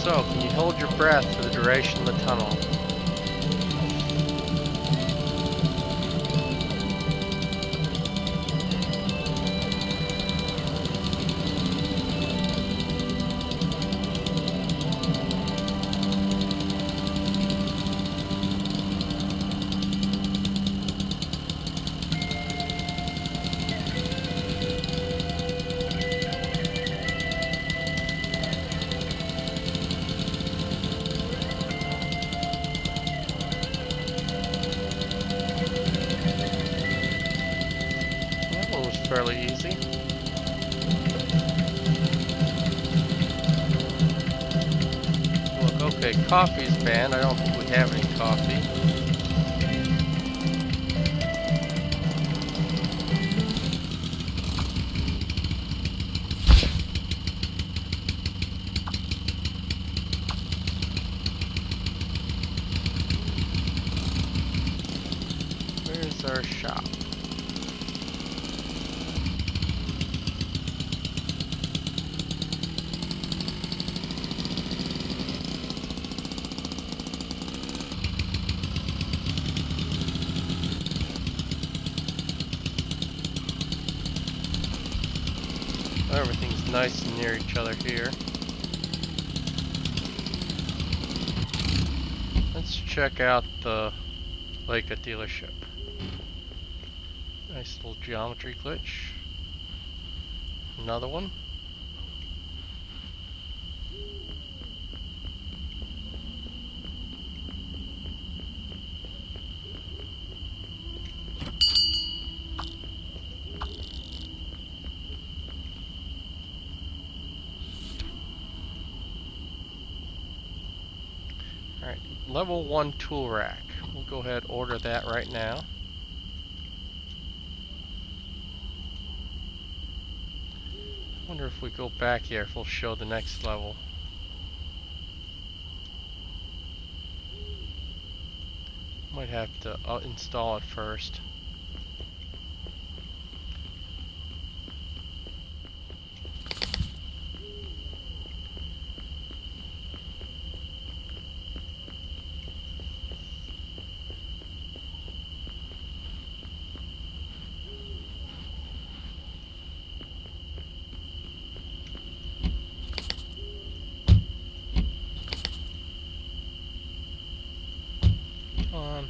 So, can you hold your breath for the duration of the tunnel? Fairly easy. Look, okay, coffee's banned. I don't think we have any coffee. Where's our shop? Everything's nice and near each other here. Let's check out the Leica dealership. Nice little geometry glitch. Another one. Alright, level 1 tool rack. We'll go ahead and order that right now. I wonder if we go back here if we'll show the next level. Might have to install it first. On.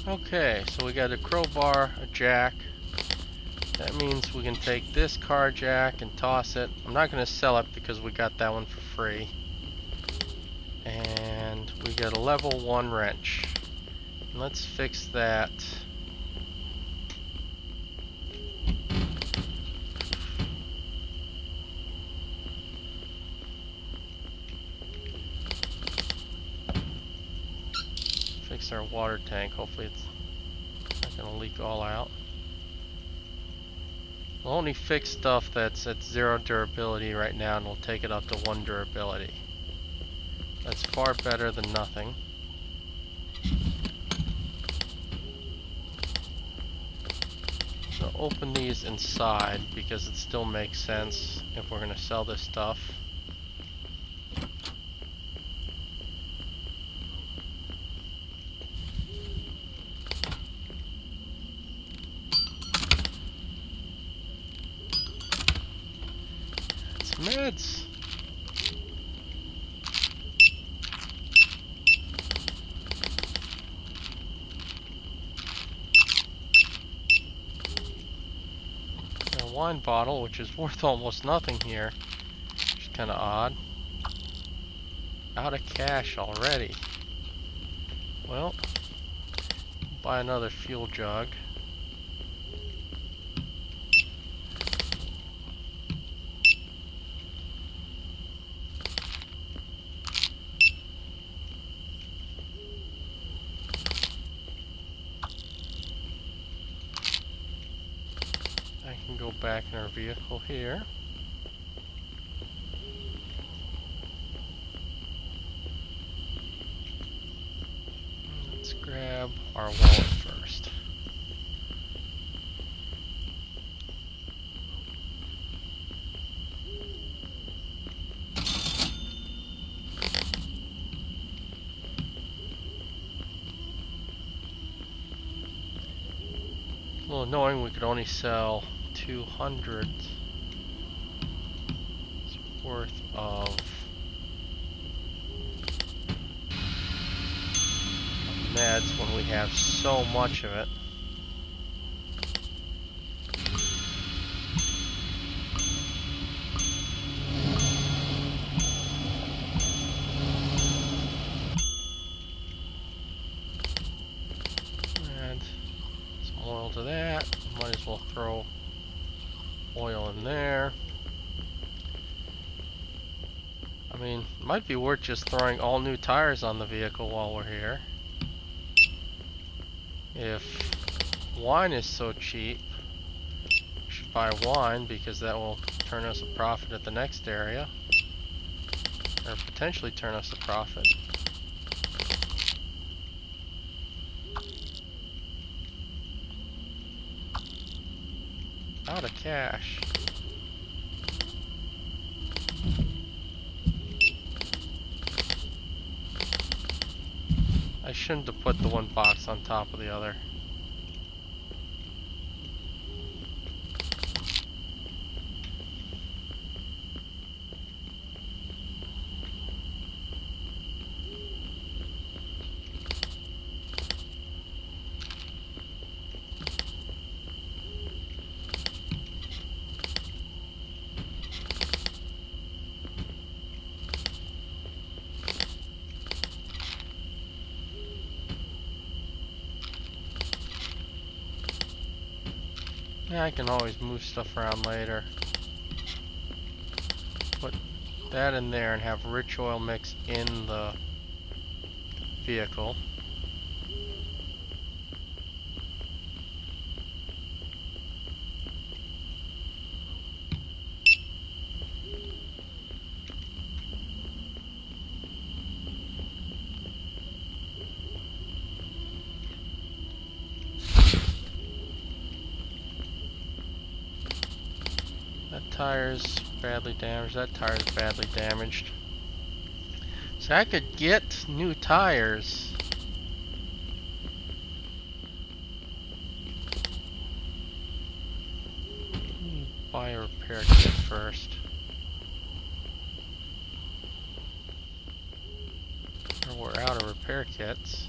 Okay, so we got a crowbar, a jack. That means we can take this car jack and toss it. I'm not going to sell it because we got that one for free. And we got a level 1 wrench. Let's fix that. Fix our water tank. Hopefully it's not going to leak all out. We'll only fix stuff that's at 0 durability right now, and we'll take it up to 1 durability. That's far better than nothing. So open these inside because it still makes sense if we're going to sell this stuff. Meds. A wine bottle, which is worth almost nothing here, which is kind of odd. Out of cash already. Well, buy another fuel jug. Go back in our vehicle here. Let's grab our wallet first. A little annoying we could only sell 200 worth of meds when we have so much of it. Add some oil to that. Might as well throw oil in there. I mean, it might be worth just throwing all new tires on the vehicle while we're here. If wine is so cheap, we should buy wine because that will turn us a profit at the next area. Or potentially turn us a profit. Out of cash. I shouldn't have put the one box on top of the other. Yeah, I can always move stuff around later. Put that in there and have rich oil mix in the vehicle. That tire's badly damaged. That tire's badly damaged. So I could get new tires. Buy a repair kit first. Or we're out of repair kits.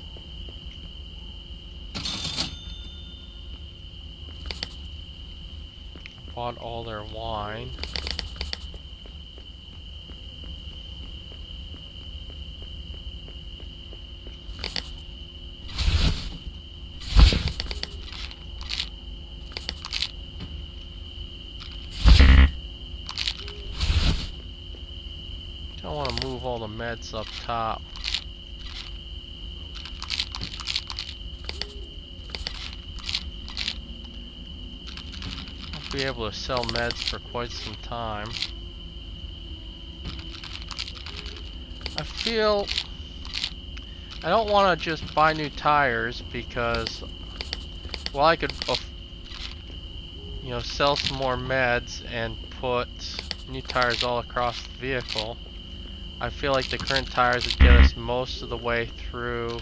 Bought all their wine. Don't want to move all the meds up top. Be able to sell meds for quite some time. I feel I don't want to just buy new tires because, well, I could, you know, sell some more meds and put new tires all across the vehicle. I feel like the current tires would get us most of the way through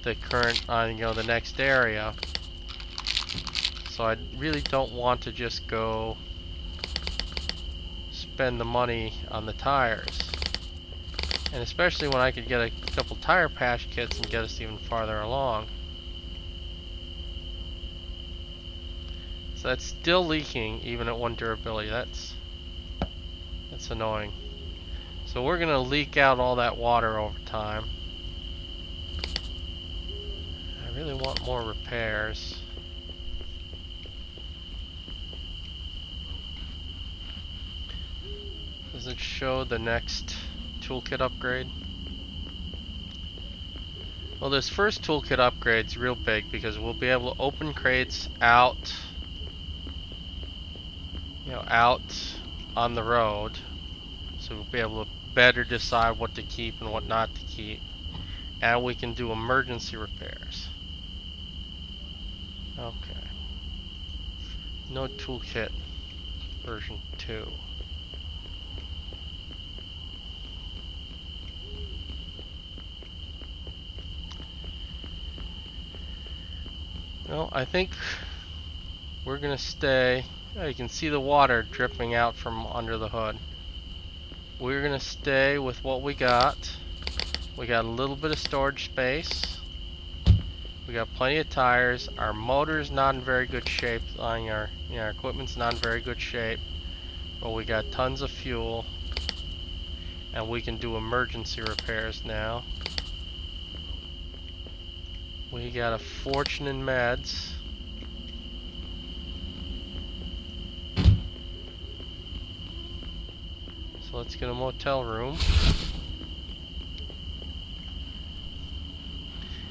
the current, you know, the next area. So I really don't want to just go spend the money on the tires. And especially when I could get a couple tire patch kits and get us even farther along. So that's still leaking even at 1 durability. That's annoying. So we're gonna leak out all that water over time. I really want more repairs. Does it show the next toolkit upgrade? Well, this first toolkit upgrade's real big because we'll be able to open crates out, you know, out on the road. So we'll be able to better decide what to keep and what not to keep. And we can do emergency repairs. Okay. No toolkit version 2. Well, I think we're gonna stay. Oh, you can see the water dripping out from under the hood. We're gonna stay with what we got. We got a little bit of storage space. We got plenty of tires. Our motor's not in very good shape. Our equipment's not in very good shape. But we got tons of fuel. And we can do emergency repairs now. We got a fortune in meds. So let's get a motel room.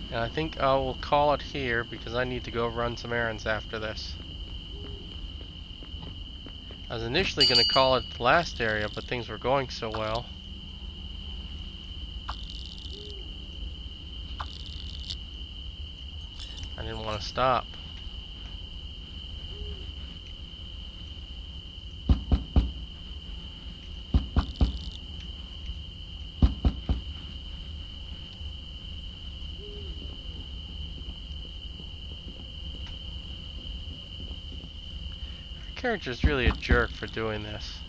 And I think I will call it here because I need to go run some errands after this. I was initially going to call it the last area, but things were going so well. I didn't want to stop. The character's really a jerk for doing this.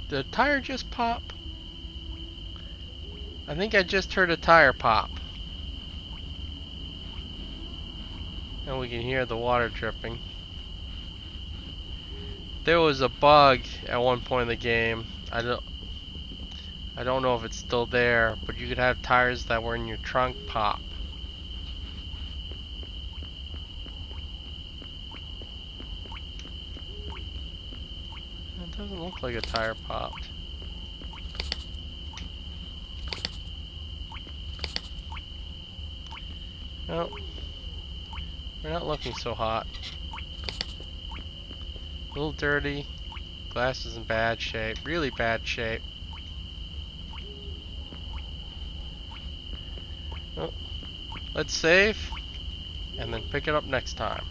Did the tire just pop? I think I just heard a tire pop. And we can hear the water dripping. There was a bug at one point in the game. I don't know if it's still there, but you could have tires that were in your trunk pop. It doesn't look like a tire popped. No, we're not looking so hot. A little dirty. Glass is in bad shape. Really bad shape. Oh, let's save and then pick it up next time.